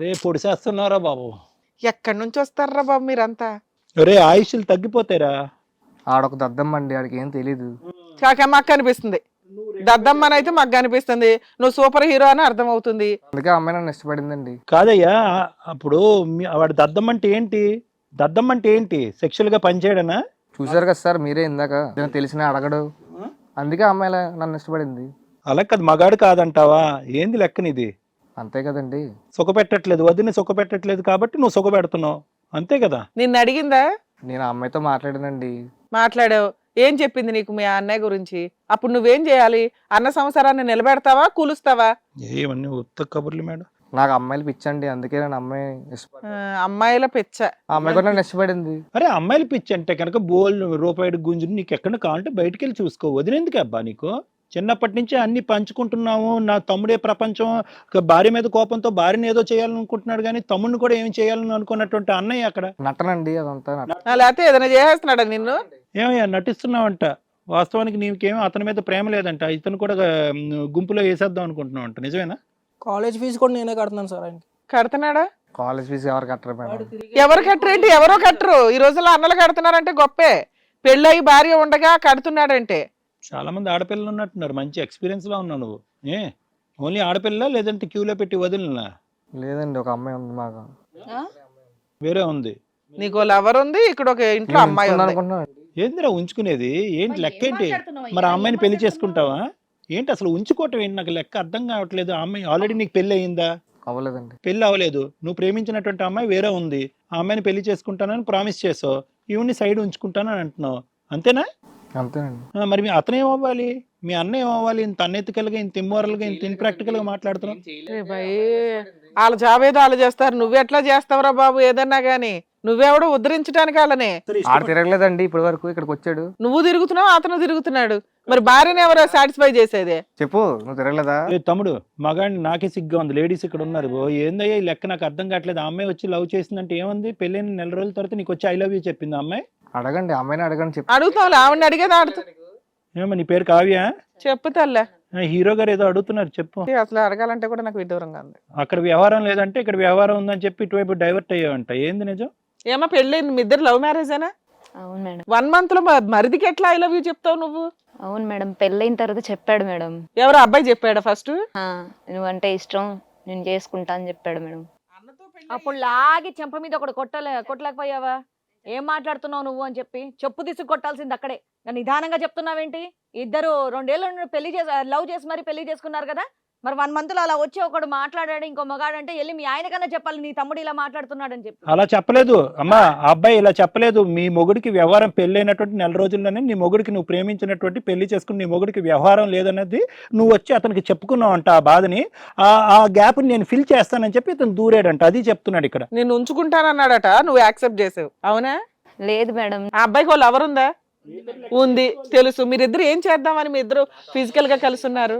రే పొడిసేస్తున్నారా బాబు. ఎక్కడి నుంచి వస్తారా బాబు మీరంతా? రే ఆయుష్లు తగ్గిపోతారా? ఆడొక దద్దమ్మ అండి, ఆడికి ఏం తెలీదు. మాకు కనిపిస్తుంది దద్దమ్మని అయితే మాకు కనిపిస్తుంది. నువ్వు సూపర్ హీరో అని అర్థం అవుతుంది. అందుకే అమ్మాయి నన్ను ఇష్టపడిందండి. కాదయ్యా అప్పుడు వాడి దద్దమ్మ అంటే ఏంటి? దద్దమ్మ అంటే ఏంటి? సెక్షువల్ గా పనిచేయడనా? చూసారు కదా సార్ మీరే ఇందాక, ఏదైనా తెలిసినా అడగడు, అందుకే ఆ అమ్మాయి నన్ను ఇష్టపడింది. అలా కాదు, మగాడు కాదంటావా? ఏంది లెక్కనిది? అంతే కదండి. సుఖపెట్టట్లేదు, వదిన సుఖపెట్టట్లేదు కాబట్టి నువ్వు సుఖపెడుతున్నావు, అంతే కదా? నిన్ను అడిగిందా? నేను ఆ అమ్మాయితో మాట్లాడానండి. మాట్లాడావు. ఏం చెప్పింది నీకు మీ అన్నయ్య గురించి? అప్పుడు నువ్వేం చేయాలి? అన్న సంసారాన్ని నిలబెడతావా, కూలుస్తావా? ఏమన్నీ ఉత్త కబుర్లు మేడం. నాకు అమ్మాయిలు పిచ్చండి, అందుకే నేను అమ్మాయి ఇష్టపడి, అమ్మాయిల పిచ్చ. ఆ అమ్మాయి కూడా నన్ను ఇష్టపడింది. అరే అమ్మాయిలు పిచ్చి అంటే కనుక బోల్ రూపాయి గుంజుని నీకు ఎక్కడ కావాలంటే బయటికి వెళ్ళి చూసుకో. వదిలేందుకు అబ్బా నీకు? చిన్నప్పటి నుంచి అన్ని పంచుకుంటున్నాము. నా తమ్ముడే ప్రపంచం, భార్య మీద కోపంతో భార్యని ఏదో చేయాలనుకుంటున్నాడు కానీ తమ్ముడిని కూడా ఏమి చేయాలని అనుకున్నటువంటి అన్నయ్య అక్కడ. నటనండి అదంతా. లేకపోతే ఏదైనా చేసేస్తున్నాడా నిన్ను? ఏమయ్యా నటిస్తున్నావంట, వాస్తవానికి నీకేమో అతని మీద ప్రేమ లేదంట, ఇతను కూడా గుంపులో వేసేద్దాం అనుకుంటున్నావు అంట, నిజమేనా? కాలేజ్ ఫీజు కూడా నేనే కడుతున్నాను సార్ ఆయనకి. కడుతున్నాడా? కాలేజ్ ఫీజు ఎవరు కట్టరు మేడం. ఎవరు కట్టరేంటి? ఎవరో కట్టరు. ఈ రోజుల్లో అన్నలు కడుతున్నారంటే గొప్పే. పెళ్ళయి భార్య ఉండగా కడుతున్నాడంటే. చాలా మంది ఆడపిల్లలు ఉన్నట్టున్నారు, మంచి ఎక్స్పీరియన్స్ లో ఉన్నావు నువ్వు. ఓన్లీ ఆడపిల్ల లేదంటే క్యూలో పెట్టి వదిలినా? లేదండి, ఒక అమ్మాయి ఉంది మాకు. వేరే ఉంది. నీకు లవర్ ఉంది, ఇక్కడ ఒక ఇంట్లో నేను అమ్మాయి ఉంచుకుందాం ఉంది. అనుకుంటున్నాను. ఏందిరా ఉంచుకునేది? ఏంటి లెక్క ఏంటి? మరి ఆ అమ్మాయిని పెళ్లి చేసుకుంటావా ఏంటి? అసలు ఉంచుకోవటం ఏంటి? నాకు లెక్క అర్థం కావట్లేదు. ఆ అమ్మాయి ఆల్రెడీ నీకు పెళ్లి అయ్యిందా? అవ్వలేదండి. పెళ్లి అవ్వలేదు, నువ్వు ప్రేమించినటువంటి అమ్మాయి వేరే ఉంది, ఆ అమ్మాయిని పెళ్లి చేసుకుంటానని ప్రామిస్ చేసావు, ఈవిని సైడ్ ఉంచుకుంటానని అంటున్నావు, అంతేనా? అంతేనండి. మరి మీ అతను ఏమవ్వాలి? మీ అన్న ఏమవ్వాలి? ఇంత అన్ఎథికల్ గా, ఇంత ఇమ్మోరల్ గా, ఇంత ఇన్ప్రాక్టికల్ గా మాట్లాడుతున్నావు. ఏ భయ్, వాళ్ళ జాబ్ ఏదో వాళ్ళు చేస్తారు, నువ్వెట్లా చేస్తావురా బాబు ఏదన్నా గానీ? నువ్వెవడో ఉద్ధరించడానికి వాళ్ళనే. ఆడ తిరగలేదండి ఇప్పటి వరకు, ఇక్కడికి వచ్చాడు. నువ్వు తిరుగుతున్నావు, అతను తిరుగుతున్నాడు. మరి భార్యని ఎవరో సాటిస్ఫై చేసేదే? చెప్పు, నువ్వు తిరగలేదా? తమ్ముడు మగాడిని నాకే సిగ్గా ఉంది, లేడీస్ ఇక్కడ ఉన్నారు. ఏందయ్యా ఈ లెక్క? నాకు అర్థం కావట్లేదు. ఆ అమ్మాయి వచ్చి లవ్ చేసిందంటే ఏముంది? పెళ్ళైన నెల రోజుల తర్వాత నీకు వచ్చి ఐ లవ్ యూ చెప్పింది ఆ అమ్మాయి? అడగండి, అమ్మాయిని అడగండి. చెప్పు. అడుగుతావు, ఆవిడని అడిగేది ఆడుతూ. ఏమో నీ పేరు కావ్య? చెప్పు తల్లే. హీరో గారు ఏదో అడుగుతున్నారు, చెప్పు. అసలు అడగాలంటే కూడా నాకు విడ్డూరంగా ఉంది. అక్కడ వ్యవహారం లేదంటే ఇక్కడ వ్యవహారం ఉందని చెప్పి ఇటువైపు డైవర్ట్ అయ్యావంట, ఏంది నిజం? ఏమో పెళ్ళైంది, మీ ఇద్దరు లవ్ మ్యారేజేనా? అవును మేడం. 1 month లో మరిదికి ఎట్లా ఐ లవ్ యూ చెప్తావు నువ్వు? అవును మేడం, పెళ్ళైన తర్వాత చెప్పాడు మేడం. ఎవరు అబ్బాయి చెప్పాడా ఫస్ట్? నువ్వంటే ఇష్టం, నేను చేసుకుంటా అని చెప్పాడు మేడం. అప్పుడు లాగి చెంప మీద ఒకటి కొట్టలేకపోయావా? ఏం మాట్లాడుతున్నావు నువ్వు అని చెప్పి చెప్పు తీసుకు కొట్టాల్సింది అక్కడే. నిదానంగా చెప్తున్నావేంటి? ఇద్దరు 2 ఏళ్ళు పెళ్లి లవ్ చేసి మరి పెళ్లి చేసుకున్నారు కదా. మరి 1 month లో అలా వచ్చి ఒకడు మాట్లాడాడు, ఇంకో మగాడంటే వెళ్ళి మీ ఆయన కన్నా చెప్పాలి, నీ తమ్ముడు ఇలా మాట్లాడుతున్నాడు అని చెప్పి. అలా చెప్పలేదు అమ్మా, ఆ అబ్బాయి ఇలా చెప్పలేదు. మీ మొగుడికి వ్యవహారం పెళ్ళైనటువంటి నెల రోజుల్లోనే నీ మొగుడికి, నువ్వు ప్రేమించినటువంటి పెళ్లి చేసుకుని నీ మొగుడికి వ్యవహారం లేదన్నది నువ్వు వచ్చి అతనికి చెప్పుకున్నావు అంట. ఆ బాధని, ఆ గ్యాప్ నేను ఫిల్ చేస్తానని చెప్పి ఇతను దూరాడంట, అది చెప్తున్నాడు ఇక్కడ. నేను ఉంచుకుంటానన్నాడట, నువ్వు యాక్సెప్ట్ చేసావు, అవునా? లేదు మేడం. ఆ అబ్బాయికి వాళ్ళు ఎవరుందా? ఉంది, తెలుసు. మీరిద్దరు ఏం చేద్దామని మీ ఇద్దరు ఫిజికల్ గా కలిసి ఉన్నారు?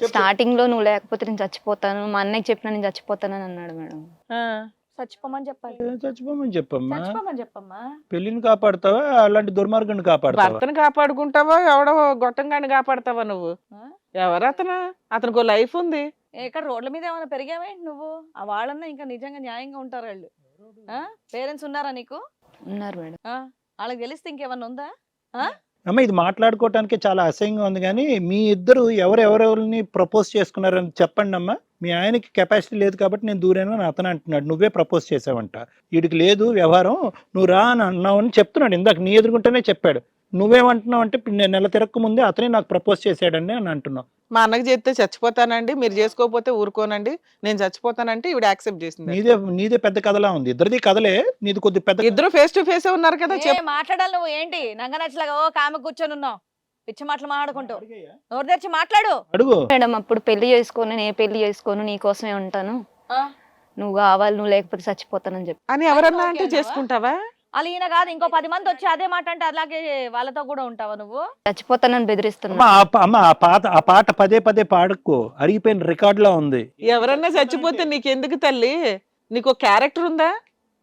స్టార్టింగ్ లో నువ్వు లేకపోతే నేను చచ్చిపోతాను, మా అన్నయ్య చెప్పిన నేను చచ్చిపోతానని అన్నాడు మేడం. చచ్చిపోమని చెప్పాలి. చచ్చిపోమని చెప్పమ్మా. పెళ్లిని కాపాడుతావా అలాంటి దుర్మార్గాన్ని కాపాడుతావా? భర్తను కాపాడుకుంటావా, ఎవడో గొట్టంగాని కాపాడుతావా నువ్వు? ఎవరు అతను? అతనికి లైఫ్ ఉంది. ఇక్కడ రోడ్ల మీద ఏమైనా పెరిగావేంటి నువ్వు? ఆ వాళ్ళన్నా ఇంకా నిజంగా న్యాయంగా ఉంటారు వాళ్ళు. పేరెంట్స్ ఉన్నారా నీకు? ఉన్నారు మేడం. వాళ్ళకి తెలిస్తే ఇంకేమన్నా ఉందా? అమ్మ ఇది మాట్లాడుకోవటానికి చాలా అసహ్యంగా ఉంది, కానీ మీ ఇద్దరు ఎవరెవరిని ప్రపోజ్ చేసుకున్నారని చెప్పండి అమ్మా. మీ ఆయనకి కెపాసిటీ లేదు కాబట్టి నేను దూరాను అని అతను అంటున్నాడు, నువ్వే ప్రపోజ్ చేసావంట. వీడికి లేదు వ్యవహారం, నువ్వు రా అని అన్నావు అని చెప్తున్నాడు. ఇందాక నీ ఎదుర్కొంటేనే చెప్పాడు. నువ్వేమంటున్నావు అంటే నేను నెల తిరక్క ముందే అతనే నాకు ప్రపోజ్ చేశాడండి అని అంటున్నావు. మా అన్నకి చేస్తే చచ్చిపోతానండి, మీరు చేసుకోకపోతే ఊరుకోనండి, నేను చచ్చిపోతానంటే ఈవిడ యాక్సెప్ట్ చేసింది. నీదే పెద్ద కథలా ఉంది. ఇద్దరిది కథలే, నీది కొద్ది పెద్ద. ఇద్దరు ఫేస్ టు ఫేస్ ఉన్నారు కదా. మాట్లాడాలి నువ్వు ఏంటి నంగ నచ్చలాగా కామె కూర్చొని ఉన్నావు, పిచ్చి మాటలు మాట్లాడుకుంటూ. నోరు తెరిచి మాట్లాడు. అడుగు మేడం, అప్పుడు పెళ్లి చేసుకోను, నేను పెళ్లి చేసుకోను, నీ కోసమే ఉంటాను, నువ్వు కావాలి, నువ్వు లేకపోతే చచ్చిపోతానని చెప్పి. అని ఎవరన్నా అంటే చేసుకుంటావా? అలా ఈయన కాదు, ఇంకో 10 మంది వచ్చి అదే మాట అంటే అలాగే వాళ్ళతో కూడా ఉంటావా నువ్వు? చచ్చిపోతానని బెదిరిస్తున్నా. అమ్మ ఆ పాట పదే పదే పాడకు, అరిగిపోయిన రికార్డ్ లా ఉంది. ఎవరన్నా చచ్చిపోతే నీకెందుకు తల్లి? నీకు ఒక క్యారెక్టర్ ఉందా?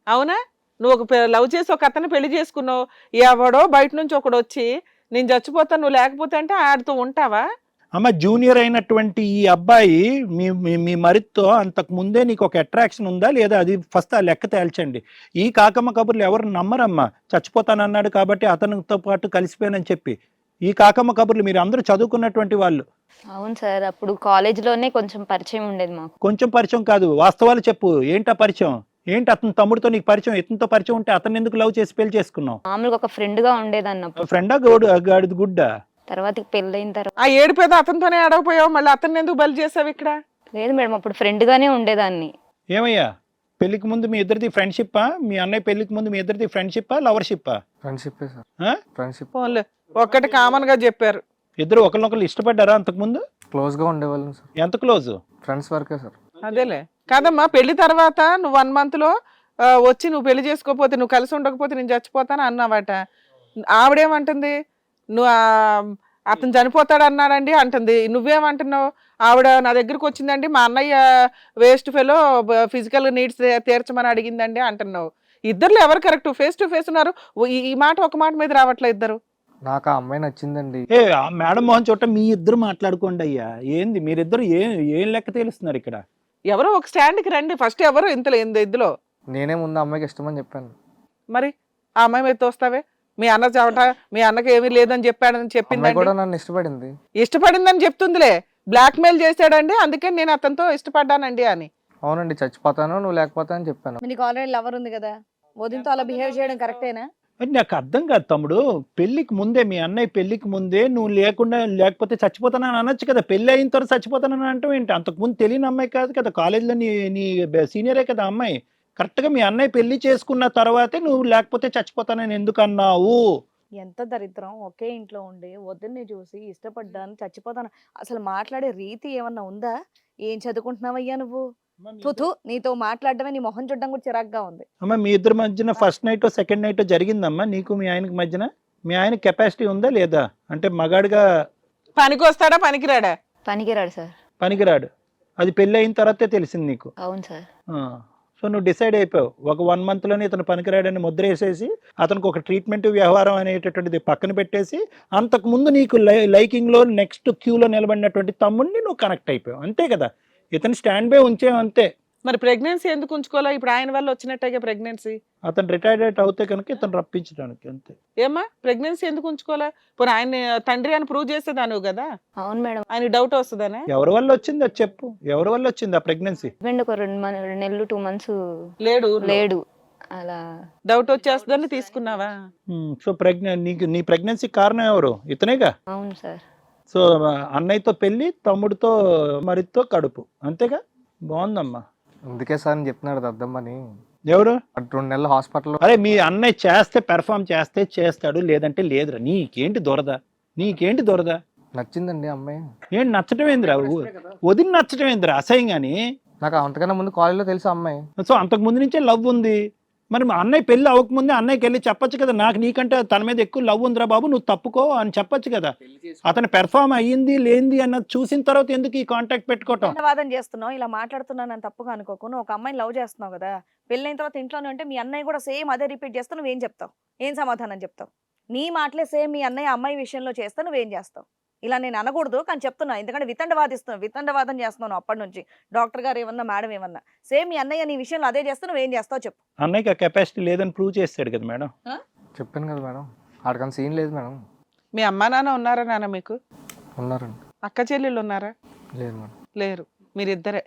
అవునా? నువ్వు ఒక లవ్ చేసి ఒక అతను పెళ్లి చేసుకున్నావు, ఎవడో బయట నుంచి ఒకడు వచ్చి నేను చచ్చిపోతాను నువ్వు లేకపోతే అంటే ఆడితో ఉంటావా? అమ్మ జూనియర్ అయినటువంటి ఈ అబ్బాయి మీ మరితో అంతకు ముందే నీకు ఒక అట్రాక్షన్ ఉందా లేదా? అది ఫస్ట్ ఆ లెక్క తేల్చండి. ఈ కాకమ్మ కబుర్లు ఎవరు నమ్మరమ్మా. చచ్చిపోతానన్నాడు కాబట్టి అతనితో పాటు కలిసిపోయానని చెప్పి ఈ కాకమ్మ కబుర్లు మీరు అందరూ చదువుకున్నటువంటి వాళ్ళు. అవును సార్, అప్పుడు కాలేజ్ లోనే కొంచెం పరిచయం ఉండేది మాకు. కొంచెం పరిచయం కాదు, వాస్తవాలు చెప్పు. ఏంటా పరిచయం? ఏంటి అతని తమ్ముడితో నీకు పరిచయం, ఇతనితో పరిచయం ఉంటే అతను ఎందుకు లవ్ చేసి పెళ్లి చేసుకున్నావు? మామూలుగా ఒక ఫ్రెండ్ గా ఉండేదన్నప్పుడు. ఫ్రెండా గాడిది గుడ్డా? తర్వాత పెళ్ళైన తర్వాత ఆ ఏడుపేదో అతనితోనే అడగపోయావు, మళ్ళీ అతన్ని ఎందుకు బలి చేసావు ఇక్కడ? లేదు మేడం, అప్పుడు ఫ్రెండ్ గానే ఉండేదాన్ని. ఏమయ్యా పెళ్లికి ముందు మీ ఇద్దరిది ఫ్రెండ్షిప్పా? మీ అన్నయ్య పెళ్లికి ముందు మీ ఇద్దరిది ఫ్రెండ్షిప్పా లవర్షిప్పా? ఫ్రెండ్షిప్ సార్, ఆ? ఫ్రెండ్షిప్. ఫోన్లే ఒక్కటి కామన్ గా చెప్పారు. ఇద్దరు ఒకరినొకరు ఇష్టపడ్డారా అంతకుముందు? క్లోజ్ గా ఉండేవాళ్ళం సార్, ఎంత క్లోజ్? ఫ్రెండ్స్ వరకే సార్. అదేలే కాదమ్మా, పెళ్లి తర్వాత నువ్వు 1 month లో వచ్చి నువ్వు పెళ్లి చేసుకోకపోతే, నువ్వు కలిసి ఉండకపోతే నేను చచ్చిపోతాను అన్నావాట. ఆవిడేమంటుంది? నువ్వు అతను చనిపోతాడు అన్నాడండి అంటుంది. నువ్వేమంటున్నావు? ఆవిడ నా దగ్గరకు వచ్చిందండి, మా అన్నయ్య వేస్ట్ ఫెలో ఫిజికల్ నీడ్స్ తీర్చమని అడిగిందండి అంటున్నావు. ఇద్దరులో ఎవరు కరెక్ట్? ఫేస్ టు ఫేస్ ఉన్నారు, ఈ మాట ఒక మాట మీద రావట్లే ఇద్దరు. నాకు ఆ అమ్మాయి నచ్చిందండి. ఆ మేడం మోహన్ చోట మీ ఇద్దరు మాట్లాడుకోండి అయ్యా. ఏంది మీరిద్దరు ఏం లెక్క తెలుస్తున్నారు ఇక్కడ? ఎవరో ఒక స్టాండ్కి రండి ఫస్ట్. ఎవరు ఇందులో? నేనే ముందు ఆ అమ్మాయికి ఇష్టమని చెప్పాను. మరి ఆ అమ్మాయి మీద తోస్తావే? మీ అన్న చవట, మీ అన్నకి ఏమీ లేదని చెప్పాడని అమ్మాయి చెప్పిందండి. కూడా నన్ను ఇష్టపడింది. ఇష్టపడిందని చెప్తుందిలే, బ్లాక్మెయిల్ చేశాడండి అందుకని నేను అతనితో ఇష్టపడ్డానండి అని. అవునండి, చచ్చిపోతాను నువ్వు లేకపోతా అని చెప్పాను. నీకు ఆల్రెడీ లవర్ ఉంది కదా, వదినతో అలా బిహేవ్ చేయడం కరెక్టేనా? అది నాకు అర్థం కాదు తమ్ముడు. పెళ్లికి ముందే మీ అన్నయ్య పెళ్లికి ముందే నువ్వు లేకపోతే చచ్చిపోతానని అనొచ్చు కదా. పెళ్లి అయిన తర్వాత చచ్చిపోతానని అంటావు ఏంటి? అంతకుముందు తెలియని అమ్మాయి కాదు కదా, కాలేజీలో నీ సీనియరే కదా అమ్మాయి. కరెక్ట్గా మీ అన్నయ్య పెళ్లి చేసుకున్న తర్వాతే నువ్వు లేకపోతే చచ్చిపోతానని ఎందుకు అన్నావు? ఎంత దరిద్రం! ఒకే ఇంట్లో ఉండి వదిన్ని చూసి ఇష్టపడ్డాను చచ్చిపోతాను. అసలు మాట్లాడే రీతి ఏమన్నా ఉందా? ఏం చదువుకుంటున్నావయ్యా నువ్వు? తుతు, నీతో మాట్లాడడమే, నీ మొహం చూడడం కూడా చిరాగ్గా ఉంది. అమ్మ మీ ఇద్దరి మధ్యన ఫస్ట్ నైట్ సెకండ్ నైట్ జరిగిందమ్మా నీకు మీ ఆయనకి మధ్యన? మీ ఆయన కెపాసిటీ ఉందా లేదా? అంటే మగాడిగా పనికి వస్తాడా పనికిరాడా? పనికిరాడు సార్. పనికిరాడు. అది పెళ్లి అయిన తర్వాతే తెలిసింది నీకు? అవును సార్. సో నువ్వు డిసైడ్ అయిపోయావు ఒక 1 month లోనే ఇతను పనికిరాడని ముద్ర వేసేసి అతనికి ఒక ట్రీట్మెంట్ వ్యవహారం అనేటటువంటిది పక్కన పెట్టేసి అంతకుముందు నీకు లైకింగ్లో నెక్స్ట్ క్యూలో నిలబడినటువంటి తమ్ముడిని నువ్వు కనెక్ట్ అయిపోయావు అంతే కదా. ఇతను స్టాండ్ బై ఉంచేవు అంతే. మరి ప్రెగ్నెన్సీ ఎందుకు ఉంచుకోవాలా? ఇప్పుడు ఆయన వల్ల వచ్చినట్టేగా ప్రెగ్నెన్సీ. అతను రిటైర్డ్ అవుతే కనుక ఇతను రప్పించడానికి అంతే. ఏమ్మా ప్రెగ్నెన్సీ ఎందుకు ఉంచుకోవాలా? పోనీ ఆయన తండ్రి అని ప్రూవ్ చేసేదాను కదా. అవును మేడం. ఆయన డౌట్ వస్తుందనే. ఎవరి వల్ల వచ్చింది అది చెప్పు. ఎవరి వల్ల వచ్చింది ఆ ప్రెగ్నెన్సీ? హస్బెండ్ ఒక 2 నెలలు 2 months లేడు అలా డౌట్ వచ్చేస్తుందని తీసుకున్నావా? సో నీ ప్రెగ్నెన్సీ కారణం ఎవరు? ఇతనేగా. అవును సార్. సో అన్నయ్యతో పెళ్లి, తమ్ముడితో మరితో కడుపు అంతేగా. బాగుందమ్మా. అందుకే సార్ అని చెప్తున్నాడు దద్దమ్మని. ఎవరు? 2 నెలలు హాస్పిటల్లో. అరే మీ అన్నయ్య చేస్తే పెర్ఫామ్ చేస్తే చేస్తాడు, లేదంటే లేదురా. నీకేంటి దొరద? నచ్చిందండి అమ్మాయి. ఏంటి నచ్చటం ఏందిరా? వదిలి నచ్చటం ఏందిరా అసహ్యంగాని? నాకు అంతకన్నా ముందు కాలేజీలో తెలుసు అమ్మాయి. సో అంతకు ముందు నుంచే లవ్ ఉంది. మరి మా అన్నయ్య పెళ్లి అవ్వకముందే అన్నయ్యకి వెళ్ళి చెప్పొచ్చు కదా, నాకు నీకంటే తన మీద ఎక్కువ లవ్ ఉందిరా బాబు, నువ్వు తప్పుకో అని చెప్పొచ్చు కదా. అతను పెర్ఫామ్ అయ్యింది లేనిది అన్నది చూసిన తర్వాత ఎందుకు ఈ కాంటాక్ట్ పెట్టుకోవటం? వాదన చేస్తున్నావు, ఇలా మాట్లాడుతున్నాను అని తప్పుగా అనుకోకు. నువ్వు ఒక అమ్మాయిని లవ్ చేస్తున్నావు కదా, పెళ్ళైన తర్వాత ఇంట్లోనే ఉంటే మీ అన్నయ్య కూడా సేమ్ అదే రిపీట్ చేస్తా, నువ్వేం చెప్తావు? ఏం సమాధానం చెప్తావు? నీ మాటలే సేమ్ మీ అన్నయ్య అమ్మాయి విషయంలో చేస్తా, నువ్వేం చేస్తావు? ఇలా నేను అనకూడదు కానీ చెప్తున్నా, ఎందుకంటే వితండవాదం చేస్తున్నాను అప్పటి నుంచి. డాక్టర్ గారు ఏమన్నా, మేడం ఏమన్నా, సేమ్ మీ అన్నయ్య నీ విషయంలో అదే చేస్తా, నువ్వేం చేస్తావు చెప్పు. అన్నయ్యకి ఆ కెపాసిటీ లేదని ప్రూవ్ చేస్తాడు కదా మేడం. చెప్పాను కదా మేడం, ఆడకన్నా సీన్ లేదు మేడం. మీ అమ్మా నాన్న ఉన్నారా నాన్న మీకు? ఉన్నారండి. అక్క చెల్లెళ్ళు ఉన్నారా? లేదు మేడం. లేరు. మీరిద్దరే.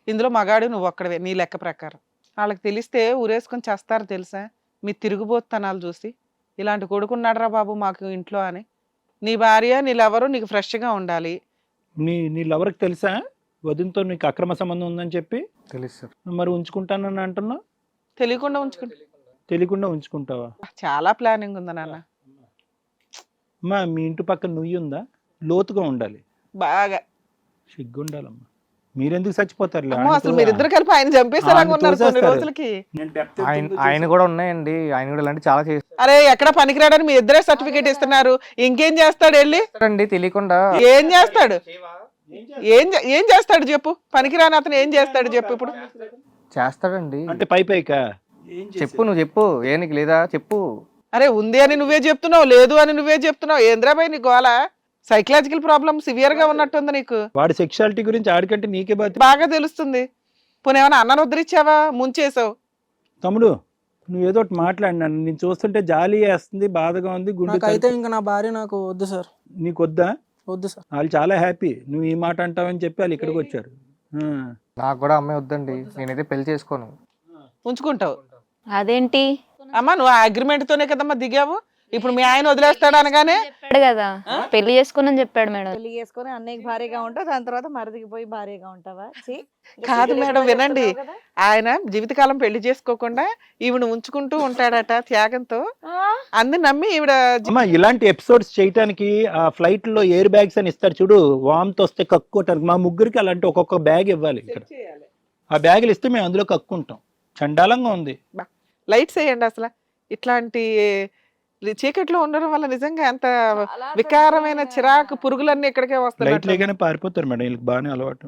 ఇందులో మగాడు నువ్వు ఒక్కడవే నీ లెక్క ప్రకారం. వాళ్ళకి తెలిస్తే ఊరేసుకొని చేస్తారు తెలుసా మీ తిరుగుబోతనాలు చూసి. ఇలాంటి కొడుకున్నాడరా బాబు మాకు ఇంట్లో అని. నీ భార్య నీ లవరు నీకు ఫ్రెష్గా ఉండాలి. నీ లవర్కి తెలుసా వదినతో నీకు అక్రమ సంబంధం ఉందని చెప్పి? తెలుసు సార్. మరి ఉంచుకుంటానని అంటున్నావు? తెలియకుండా ఉంచుకుంటావా? చాలా ప్లానింగ్ ఉందా నాన్న? అమ్మా మీ ఇంటి పక్కన నుయ్యి ఉందా? లోతుగా ఉండాలి, బాగా సిగ్గుండాలమ్మా. మీరెందుకు చచ్చిపోతారు? అసలు మీరిద్దరు కలిపి ఆయన చంపేసారా కొన్ని రోజులకి? ఆయన కూడా ఉన్నాయండి, ఆయన కూడా ఇలాంటి చాలా చేస్తాడు. అరే ఎక్కడ పనికిరాడని మీ ఇద్దరే సర్టిఫికేట్ ఇస్తున్నారు, ఇంకేం చేస్తాడు వెళ్ళి? తెలియకుండా ఏం చేస్తాడు? ఏం చేస్తాడు చెప్పు? పనికిరాని అతను ఏం చేస్తాడు చెప్పు? ఇప్పుడు చేస్తాడండి. అంటే పైకా చెప్పు, నువ్వు చెప్పు. ఏ నీకు లేదా చెప్పు. అరే ఉంది అని నువ్వే చెప్తున్నావు, లేదు అని నువ్వే చెప్తున్నావు. ఏంద్రాబాయ్ నీ గోల? సైకలాజికల్ ప్రాబ్లం సివియర్ గా ఉన్నట్టుంది నీకు. వాడి సెక్షువాలిటీ గురించి ఆడికంటే నీకే బాగా తెలుస్తుంది. పోనీ ఏమైనా అన్నను ఉద్ధరించావా? ముంచేసావు. తమ్ముడు నువ్వు ఏదో ఒకటి మాట్లాడినాను, నేను చూస్తుంటే జాలి వేస్తుంది, బాధగా ఉంది. నాకైతే ఇంకా నా భార్య నాకు వద్దు సార్. నీకు వద్దా? వద్దు సార్. వాళ్ళు చాలా హ్యాపీ నువ్వు ఈ మాట అంటావని చెప్పి వాళ్ళు ఇక్కడికి వచ్చారు. నాకు కూడా అమ్మాయి వద్దండి, నేనైతే పెళ్లి చేసుకోను. ఉంచుకుంటావు. అదేంటి అమ్మా నువ్వు ఆ అగ్రిమెంట్ తోనే కదమ్మా దిగావు. ఇప్పుడు మీ ఆయన వదిలేస్తాడు అనగానే చెప్పాడు కదా, పెళ్లి చేసుకుని చెప్పాడు మేడం. పెళ్లి చేసుకొని అన్నయ్యకి భార్యగా ఉంటావు, దాని తర్వాత మరిదికి పోయి భార్యగా ఉంటావా? ఛీ, ఇంకా కాదు సిగ్గు మేడం, లేకుండా వినండి. చెప్తున్నావు కదా. ఆయన జీవితకాలం పెళ్లి చేసుకోకుండా ఈవిడ ఉంచుకుంటూ ఉంటాడట త్యాగంతో. ఆ? అందు నమ్మి ఈవిడ అమ్మా ఇలాంటి ఎపిసోడ్స్ చేయడానికి ఆ ఫ్లైట్ లో ఎయిర్ బ్యాగ్స్ అని ఇస్తారు చూడు, వామ్తో వస్తే కక్కుకోవటానికి మా ముగ్గురికి అలాంటి ఒక్కొక్క బ్యాగ్ ఇవ్వాలి ఇక్కడ. ఆ బ్యాగులు ఇస్తే మేము అందులో కక్కుంటాం. చండాలంగా ఉంది. లైట్స్ వేయండి. అసలు ఇట్లాంటి చీకట్లో ఉండడం వల్ల నిజంగా ఎంత చాలా వికారమైన చక్కగా చిరాకు పురుగులన్నీ ఇక్కడికే లైట్ వస్తాయి. లేగానే పారిపోతారు మేడం, వీళ్ళకి బాగానే అలవాటు.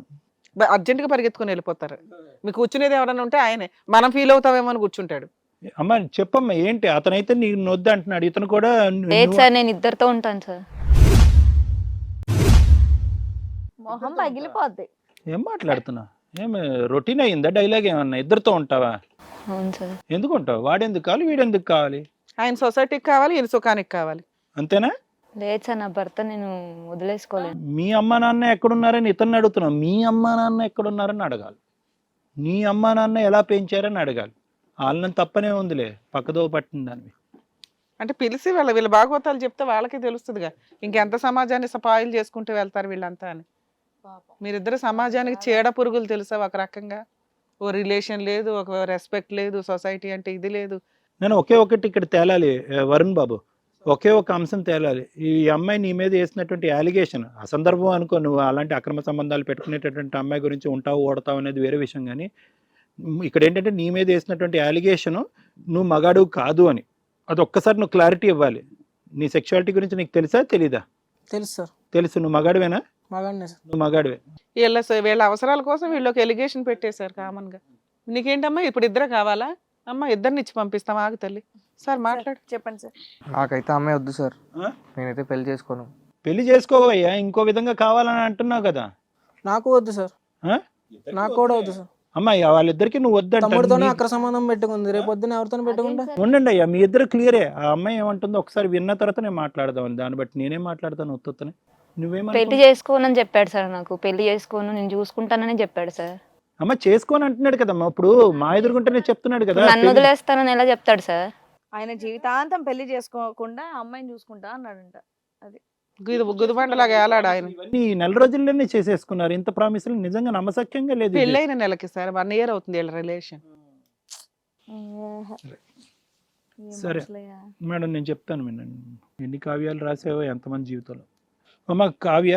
అర్జెంట్ గా పరిగెత్తుకుని వెళ్ళిపోతారు. మీకు కూర్చునేది ఎవరైనా ఉంటే ఆయనే, మనం ఫీల్ అవుతామేమో అని కూర్చుంటాడు. అమ్మా చెప్పమ్మా ఏంటి, అతనైతే నీకు నొద్దు అంటున్నాడు, ఇతను కూడా లేదు సార్, నేను ఇద్దరితో ఉంటాను సార్. మొహం పగిలిపోద్ది. ఏం మాట్లాడుతున్నా? ఏమి రొటీన్ అయిందా? డైలాగ్ ఏమన్నా? ఇద్దరితో ఉంటావా? అవును సార్. ఎందుకు ఉంటావు? వాడెందుకు కావాలి, వీడెందుకు కావాలి? ఆయన సొసైటీకి కావాలి, ఈయన సుఖానికి కావాలి. అంతేనా? లేదు సార్, నా భర్త నేను వదిలేసుకోలేను. మీ అమ్మ నాన్న ఎక్కడున్నారని ఇతన్ని అడుగుతున్నావు. మీ అమ్మ నాన్న ఎక్కడున్నారని అడగాలి. నీ అమ్మ నాన్న ఎలా పెంచారని అడగాలి. వాళ్ళని తప్పనే ఉందిలే, పక్కదో పట్టిన దాన్ని. అంటే పిలిచి వీళ్ళ భాగవతాలు చెప్తే వాళ్ళకి తెలుస్తుందిగా ఇంకెంత సమాజాన్ని స్పాయిల్ చేసుకుంటూ వెళ్తారు వీళ్ళంతా అని. మీరిద్దరు సమాజానికి చీడ పురుగులు తెలుసా ఒక రకంగా. ఓ రిలేషన్ లేదు, ఒక రెస్పెక్ట్ లేదు, సొసైటీ అంటే ఇది లేదు. నేను ఒకే ఒకటి ఇక్కడ తేలాలి వరుణ్ బాబు, ఒకే ఒక అంశం తేలాలి. ఈ అమ్మాయి నీ మీద వేసినటువంటి అలిగేషన్ అసందర్భం అనుకో, నువ్వు అలాంటి అక్రమ సంబంధాలు పెట్టుకునేటటువంటి అమ్మాయి గురించి ఉంటావు ఓడతావు అనేది వేరే విషయం. కానీ ఇక్కడ ఏంటంటే నీ మీద వేసినటువంటి అలిగేషను నువ్వు మగాడు కాదు అని, అది ఒక్కసారి నువ్వు క్లారిటీ ఇవ్వాలి. నీ సెక్షువాలిటీ గురించి నీకు తెలుసా తెలీదా? తెలుసు సార్, తెలుసు. నువ్వు మగాడివేనా? మగాడినే సార్. నువ్వు మగాడివే. వీళ్ళ అవసరాల కోసం వీళ్ళకి ఎలిగేషన్ పెట్టేశారు కామన్ గా. నీకేంటమ్మా ఇప్పుడు ఇద్దరే కావాలా? అమ్మ ఇద్దరిని ఇచ్చి పంపిస్తాం, ఆగు తల్లి. సార్ మాట్లాడు. చెప్పండి సార్. నాకైతే అమ్మాయి వద్దు సార్, ఆ? నేనైతే పెళ్లి చేసుకోను. పెళ్లి చేసుకోవయ్యా, ఇంకో విధంగా కావాలని అంటున్నావు కదా. నాకు వద్దు సార్, ఆ? నాకు కూడా వద్దు సార్. అమ్మాయి వాళ్ళిద్దరికి నువ్వు తమ్ముడితోనే వద్దంటే అక్ర సంబంధం పెట్టుకుంది, రేపు పొద్దున ఎవరితో పెట్టుకుంటా? ఉండండి అయ్యా, మీ ఇద్దరు క్లియరే. ఆ అమ్మాయి ఏమంటుందో ఒకసారి విన్న తర్వాత నేను మాట్లాడదాం, దాన్ని బట్టి నేనేం మాట్లాడతాను ఉత్తనే. పెళ్లి నువ్వేమో చేసుకోనని చెప్పాడు సార్ నాకు. పెళ్లి చేసుకోను, నేను చూసుకుంటానని చెప్పాడు సార్. అమ్మ చేసుకోని అంటున్నాడు కదమ్మా, ఇప్పుడు మా ఎదురుకుంటేనే చెప్తున్నాడు కదా. నన్ను వదిలేస్తానని ఎలా చెప్తాడు సార్? ఆయన జీవితాంతం పెళ్లి చేసుకోకుండా అమ్మాయిని చూసుకుంటా అన్నాడంట. అది గుదిబండలాగా ఏలాడు ఆయన. ఇవన్నీ ఈ నెల రోజుల్లోనే చేసేసుకున్నారు. ఇంత ప్రామిసులు నిజంగా నమ్మసక్యంగా లేదు ఇది. పెళ్ళైన నెలకి సార్ 1 year అవుతుంది వీళ్ళ రిలేషన్. ఏం సరే. మనుషులయ్యా. మేడం నేను చెప్తాను వినండి. ఎన్ని కావ్యాలు రాసావో ఎంతమంది జీవితంలో. అమ్మ కావ్య,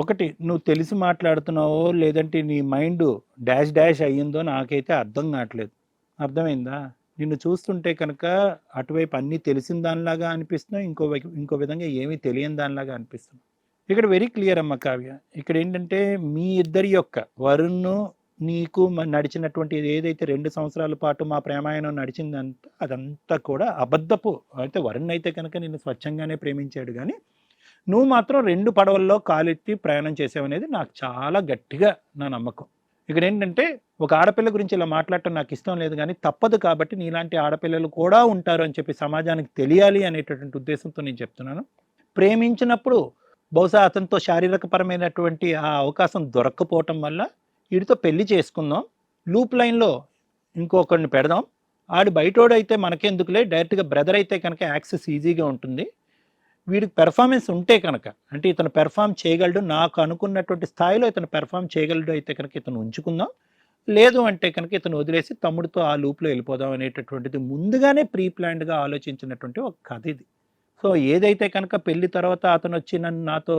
ఒకటి నువ్వు తెలిసి మాట్లాడుతున్నావో లేదంటే నీ మైండ్ డాష్ డాష్ అయ్యిందో నాకైతే అర్థం కావట్లేదు. అర్థమైందా? నిన్ను చూస్తుంటే కనుక అటువైపు అన్నీ తెలిసిన దానిలాగా అనిపిస్తున్నావు, ఇంకో విధంగా ఏమీ తెలియని దానిలాగా అనిపిస్తున్నావు. ఇక్కడ వెరీ క్లియర్ అమ్మ కావ్య. ఇక్కడ ఏంటంటే మీ ఇద్దరి యొక్క వరుణ్ నీకు నడిచినటువంటి ఏదైతే 2 సంవత్సరాల పాటు మా ప్రేమాయణం నడిచిందంతా అదంతా కూడా అబద్ధపు. అయితే వరుణ్ అయితే కనుక నిన్ను స్వచ్ఛంగానే ప్రేమించాడు, కానీ నువ్వు మాత్రం 2 పడవల్లో కాలెత్తి ప్రయాణం చేసావనేది నాకు చాలా గట్టిగా నా నమ్మకం. ఇక్కడ ఏంటంటే ఒక ఆడపిల్ల గురించి ఇలా మాట్లాడటం నాకు ఇష్టం లేదు, కానీ తప్పదు కాబట్టి నీలాంటి ఆడపిల్లలు కూడా ఉంటారు అని చెప్పి సమాజానికి తెలియాలి అనేటటువంటి ఉద్దేశంతో నేను చెప్తున్నాను. ప్రేమించినప్పుడు బహుశా అతనితో శారీరకపరమైనటువంటి ఆ అవకాశం దొరక్కపోవటం వల్ల వీడితో పెళ్లి చేసుకుందాం, లూప్ లైన్లో ఇంకొకరిని పెడదాం, ఆడు బయటోడు అయితే మనకెందుకులే, డైరెక్ట్గా బ్రదర్ అయితే కనుక యాక్సెస్ ఈజీగా ఉంటుంది, వీడికి పెర్ఫార్మెన్స్ ఉంటే కనుక, అంటే ఇతను పెర్ఫామ్ చేయగలడు, నాకు అనుకున్నటువంటి స్థాయిలో ఇతను పెర్ఫామ్ చేయగలడు అయితే కనుక ఇతను ఉంచుకుందాం, లేదు అంటే కనుక ఇతను వదిలేసి తమ్ముడితో ఆ లూప్లో వెళ్ళిపోదాం అనేటటువంటిది ముందుగానే ప్రీ ప్లాన్డ్గా ఆలోచించినటువంటి ఒక కథ ఇది. సో ఏదైతే కనుక పెళ్లి తర్వాత అతను వచ్చి నాతో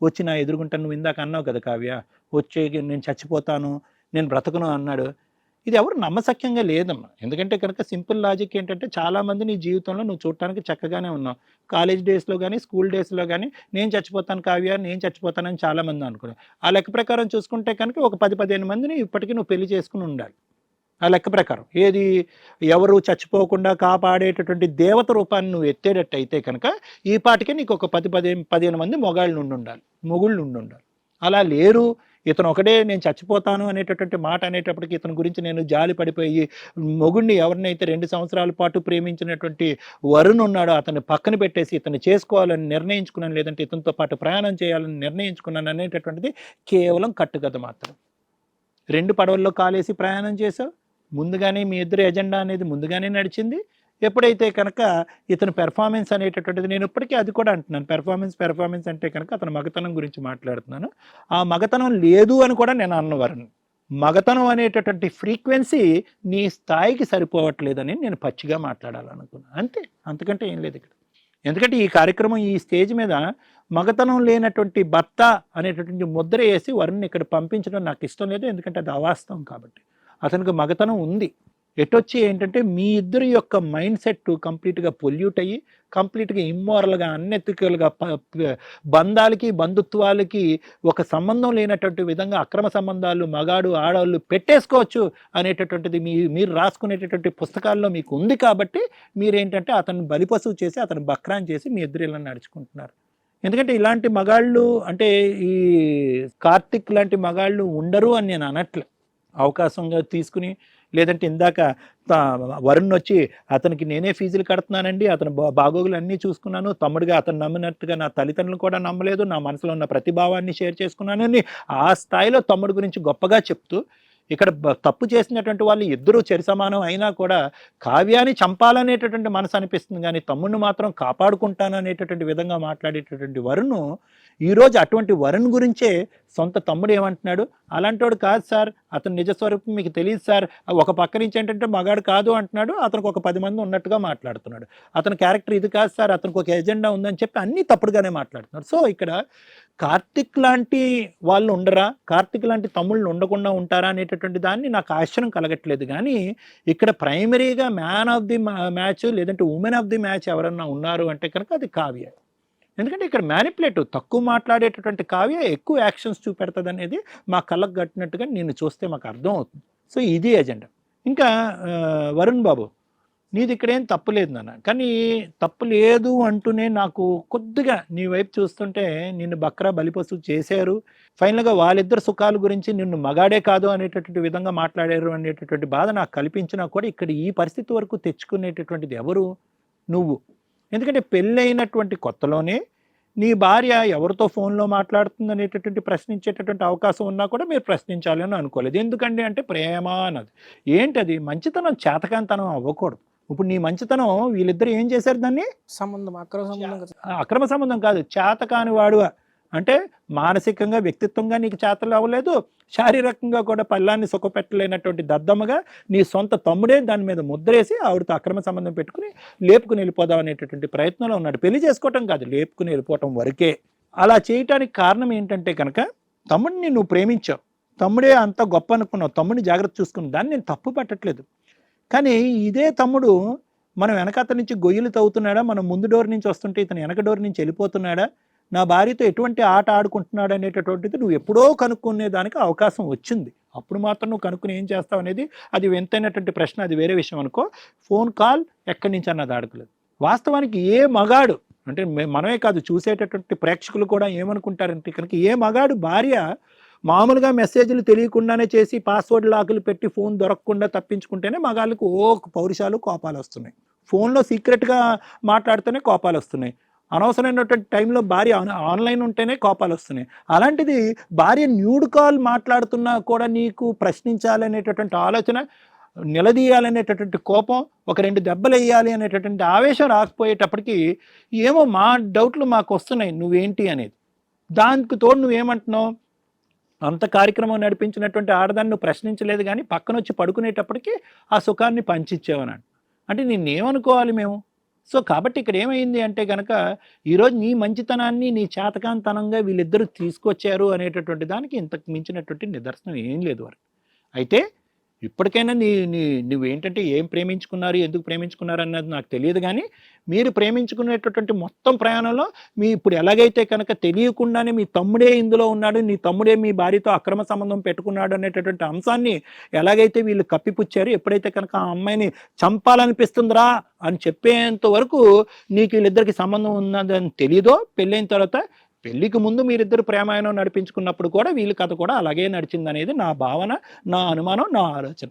వచ్చి నా ఎదురుగుంటా, నువ్వు ఇందాక అన్నావు కదా కావ్య, వచ్చి నేను చచ్చిపోతాను, నేను బ్రతకను అన్నాడు. ఇది ఎవరు నమ్మసక్యంగా లేదమ్మా. ఎందుకంటే కనుక సింపుల్ లాజిక్ ఏంటంటే చాలామంది నీ జీవితంలో నువ్వు చూడటానికి చక్కగానే ఉన్నావు. కాలేజ్ డేస్లో కానీ స్కూల్ డేస్లో కానీ నేను చచ్చిపోతాను కావ్య, నేను చచ్చిపోతానని చాలామంది అనుకున్నాను. ఆ లెక్క ప్రకారం చూసుకుంటే కనుక ఒక 10-15 మందిని ఇప్పటికీ నువ్వు పెళ్లి చేసుకుని ఉండాలి. ఆ లెక్క ప్రకారం ఏది ఎవరు చచ్చిపోకుండా కాపాడేటటువంటి దేవత రూపాన్ని నువ్వు ఎత్తేటట్టు అయితే కనుక ఈ పాటికే నీకు ఒక 10-15 మంది మొగుళ్ళు ఉండాలి. అలా లేరు. ఇతను ఒకడే నేను చచ్చిపోతాను అనేటటువంటి మాట అనేటప్పటికి ఇతని గురించి నేను జాలి పడిపోయి మొగుడిని ఎవరినైతే 2 సంవత్సరాల పాటు ప్రేమించినటువంటి వరుణ్ ఉన్నాడో అతన్ని పక్కన పెట్టేసి ఇతను చేసుకోవాలని నిర్ణయించుకున్నాను, లేదంటే ఇతనితో పాటు ప్రయాణం చేయాలని నిర్ణయించుకున్నాను అనేటటువంటిది కేవలం కట్టుకథ మాత్రం. 2 పడవల్లో కాలేసి ప్రయాణం చేసావు, ముందుగానే మీ ఇద్దరు ఎజెండా అనేది ముందుగానే నడిచింది. ఎప్పుడైతే కనుక ఇతను పెర్ఫార్మెన్స్ అనేటటువంటిది, నేను ఇప్పటికీ అది కూడా అంటున్నాను, పెర్ఫార్మెన్స్ అంటే కనుక అతను మగతనం గురించి మాట్లాడుతున్నాను. ఆ మగతనం లేదు అని కూడా నేను అన్నవారు. మగతనం అనేటటువంటి ఫ్రీక్వెన్సీ నీ స్థాయికి సరిపోవట్లేదని నేను పచ్చిగా మాట్లాడాలనుకున్నాను, అంతే, అంతకంటే ఏం లేదు ఇక్కడ. ఎందుకంటే ఈ కార్యక్రమం ఈ స్టేజ్ మీద మగతనం లేనటువంటి భర్త అనేటటువంటి ముద్ర వేసి వరుణ్ని ఇక్కడ పంపించడం నాకు ఇష్టం లేదు. ఎందుకంటే అది అవాస్తవం కాబట్టి. అతనికి మగతనం ఉంది. ఎటొచ్చి ఏంటంటే మీ ఇద్దరి యొక్క మైండ్ సెట్ కంప్లీట్గా పొల్యూట్ అయ్యి, కంప్లీట్గా ఇమ్మోరల్గా, అన్ఎథికల్గా, బంధాలకి బంధుత్వాలకి ఒక సంబంధం లేనటువంటి విధంగా అక్రమ సంబంధాలు మగాడు ఆడవాళ్ళు పెట్టేసుకోవచ్చు అనేటటువంటిది మీరు రాసుకునేటటువంటి పుస్తకాల్లో మీకు ఉంది. కాబట్టి మీరేంటంటే అతను బలిపశువు చేసి, అతను బక్రాన్ చేసి మీ ఇద్దరు ఇలా నడుచుకుంటున్నారు. ఎందుకంటే ఇలాంటి మగాళ్ళు అంటే ఈ కార్తిక్ లాంటి మగాళ్ళు ఉండరు అని నేను అనట్లే. అవకాశంగా తీసుకుని, లేదంటే ఇందాక వరుణ్ వచ్చి అతనికి నేనే ఫీజులు కడుతున్నానండి, అతను బాగోగులు అన్నీ చూసుకున్నాను, తమ్ముడిగా అతను నమ్మినట్టుగా నా తల్లిదండ్రులు కూడా నమ్మలేదు, నా మనసులో ఉన్న ప్రతిభావాన్ని షేర్ చేసుకున్నానని ఆ స్థాయిలో తమ్ముడి గురించి గొప్పగా చెప్తూ, ఇక్కడ తప్పు చేసినటువంటి వాళ్ళు ఇద్దరూ సమానం అయినా కూడా కావ్యాన్ని చంపాలనేటటువంటి మనసు అనిపిస్తుంది, కానీ తమ్ముడిని మాత్రం కాపాడుకుంటాననేటటువంటి విధంగా మాట్లాడేటటువంటి వరుణ్ ఈరోజు అటువంటి వరుణ్ గురించే సొంత తమ్ముడు ఏమంటున్నాడు, అలాంటోడు కాదు సార్, అతను నిజస్వరూపం మీకు తెలియదు సార్, ఒక పక్క నుంచి ఏంటంటే మగాడు కాదు అంటున్నాడు, అతనికి ఒక 10 మంది ఉన్నట్టుగా మాట్లాడుతున్నాడు, అతని క్యారెక్టర్ ఇది కాదు సార్, అతనికి ఒక ఎజెండా ఉందని చెప్పి అన్నీ తప్పుడుగానే మాట్లాడుతున్నాడు. సో ఇక్కడ కార్తిక్ లాంటి వాళ్ళు ఉండరా, కార్తిక్ లాంటి తమ్ముళ్ళు ఉండకుండా ఉంటారా అనేటటువంటి దాన్ని నాకు ఆశ్చర్యం కలగట్లేదు. కానీ ఇక్కడ ప్రైమరీగా మ్యాన్ ఆఫ్ ది మ్యాచ్ లేదంటే ఉమెన్ ఆఫ్ ది మ్యాచ్ ఎవరన్నా ఉన్నారు అంటే కనుక అది కావ్య. ఎందుకంటే ఇక్కడ మ్యానిపులేటివ్, తక్కువ మాట్లాడేటటువంటి కావ్య ఎక్కువ యాక్షన్స్ చూపెడుతుంది అనేది మా కళ్ళకు కట్టినట్టుగా నేను చూస్తే మాకు అర్థం అవుతుంది. సో ఇది ఎజెండా. ఇంకా వరుణ్ బాబు, నీది ఇక్కడేం తప్పు లేదు నాన్న, కానీ తప్పు లేదు అంటూనే నాకు కొద్దిగా నీ వైపు చూస్తుంటే నిన్ను బక్రా బలిపశువు చేశారు, ఫైనల్గా వాళ్ళిద్దరు సుఖాల గురించి నిన్ను మగాడే కాదు అనేటటువంటి విధంగా మాట్లాడారు అనేటటువంటి బాధ నాకు కల్పించినా కూడా ఇక్కడ ఈ పరిస్థితి వరకు తెచ్చుకునేటటువంటిది ఎవరు? నువ్వు. ఎందుకంటే పెళ్ళైనటువంటి కొత్తలోనే నీ భార్య ఎవరితో ఫోన్లో మాట్లాడుతుంది అనేటటువంటి ప్రశ్నించేటటువంటి అవకాశం ఉన్నా కూడా మీరు ప్రశ్నించాలి అని అనుకోలేదు. ఎందుకండి అంటే ప్రేమ అన్నది ఏంటది, మంచితనం చేతకాంతనం అవ్వకూడదు. ఇప్పుడు నీ మంచితనం వీళ్ళిద్దరు ఏం చేశారు, దాన్ని సంబంధం అక్రమ సంబంధం కాదు, చేతకాని వాడు అంటే మానసికంగా వ్యక్తిత్వంగా నీకు చేతలు అవ్వలేదు, శారీరకంగా కూడా పల్లాన్ని సుఖపెట్టలేనటువంటి దద్దమ్మగా నీ సొంత తమ్ముడే దాని మీద ముద్రేసి ఆవిడతో అక్రమ సంబంధం పెట్టుకుని లేపుకుని వెళ్ళిపోదాం అనేటటువంటి ప్రయత్నంలో ఉన్నాడు. పెళ్లి చేసుకోవటం కాదు, లేపుకుని వెళ్ళిపోవటం వరకే. అలా చేయటానికి కారణం ఏంటంటే కనుక తమ్ముడిని నువ్వు ప్రేమించావు, తమ్ముడే అంత గొప్ప అనుకున్నావు, తమ్ముడిని జాగ్రత్త చూసుకున్నావు, దాన్ని నేను తప్పు పట్టట్లేదు. కానీ ఇదే తమ్ముడు మనం వెనకత నుంచి గొయ్యలు తవ్వుతున్నాడా, మనం ముందు డోర్ నుంచి వస్తుంటే ఇతను వెనక డోర్ నుంచి వెళ్ళిపోతున్నాడా, నా భార్యతో ఎటువంటి ఆట ఆడుకుంటున్నాడు అనేటటువంటిది నువ్వు ఎప్పుడో కనుక్కునే దానికి అవకాశం వచ్చింది. అప్పుడు మాత్రం నువ్వు కనుక్కుని ఏం చేస్తావు అనేది అది వింతైనటువంటి ప్రశ్న, అది వేరే విషయం అనుకో. ఫోన్ కాల్ ఎక్కడి నుంచి అన్నది అడగలేదు. వాస్తవానికి ఏ మగాడు అంటే మనమే కాదు చూసేటటువంటి ప్రేక్షకులు కూడా ఏమనుకుంటారంటే కనుక ఏ మగాడు భార్య మామూలుగా మెసేజ్లు తెలియకుండానే చేసి పాస్వర్డ్ లాకులు పెట్టి ఫోన్ దొరకకుండా తప్పించుకుంటేనే మగాళ్ళకు పౌరుషాలు కోపాలు వస్తున్నాయి, ఫోన్లో సీక్రెట్గా మాట్లాడితేనే కోపాలు వస్తున్నాయి, అనవసరమైనటువంటి టైంలో భార్య ఆన్లైన్ ఉంటేనే కోపాలు వస్తున్నాయి. అలాంటిది భార్య న్యూడ్ కాల్ మాట్లాడుతున్నా కూడా నీకు ప్రశ్నించాలనేటటువంటి ఆలోచన, నిలదీయాలనేటటువంటి కోపం, ఒక 2 దెబ్బలు వేయాలి అనేటటువంటి ఆవేశం రాకపోయేటప్పటికి ఏమో మా డౌట్లు మాకు వస్తున్నాయి నువ్వేంటి అనేది. దానికి తోడు నువ్వేమంటున్నావు, అంత కార్యక్రమం నడిపించినటువంటి ఆడదాన్ని నువ్వు ప్రశ్నించలేదు, కానీ పక్కన వచ్చి పడుకునేటప్పటికి ఆ సుఖాన్ని పంచిచ్చేవన్నాడు. అంటే నిన్నేమనుకోవాలి మేము? సో కాబట్టి ఇక్కడ ఏమైంది అంటే కనుక ఈరోజు నీ మంచితనాన్ని నీ చేతకాంతనంగా వీళ్ళిద్దరూ తీసుకొచ్చారు అనేటటువంటి దానికి ఇంతకు మించినటువంటి నిదర్శనం ఏం లేదు వారు. అయితే ఇప్పటికైనా నువ్వేంటంటే ఏం ప్రేమించుకున్నారు, ఎందుకు ప్రేమించుకున్నారు అన్నది నాకు తెలియదు, కానీ మీరు ప్రేమించుకునేటటువంటి మొత్తం ప్రయాణంలో మీ ఇప్పుడు ఎలాగైతే కనుక తెలియకుండానే మీ తమ్ముడే ఇందులో ఉన్నాడు, నీ తమ్ముడే మీ భార్యతో అక్రమ సంబంధం పెట్టుకున్నాడు అనేటటువంటి అంశాన్ని ఎలాగైతే వీళ్ళు కప్పిపుచ్చారు, ఎప్పుడైతే కనుక ఆ అమ్మాయిని చంపాలనిపిస్తుందిరా అని చెప్పేంత వరకు నీకు వీళ్ళిద్దరికి సంబంధం ఉన్నదని తెలియదో, పెళ్ళైన తర్వాత పెళ్లికి ముందు మీరిద్దరు ప్రేమాయణం నడిపించుకున్నప్పుడు కూడా వీళ్ళ కథ కూడా అలాగే నడిచింది అనేది నా భావన, నా అనుమానం, నా ఆలోచన.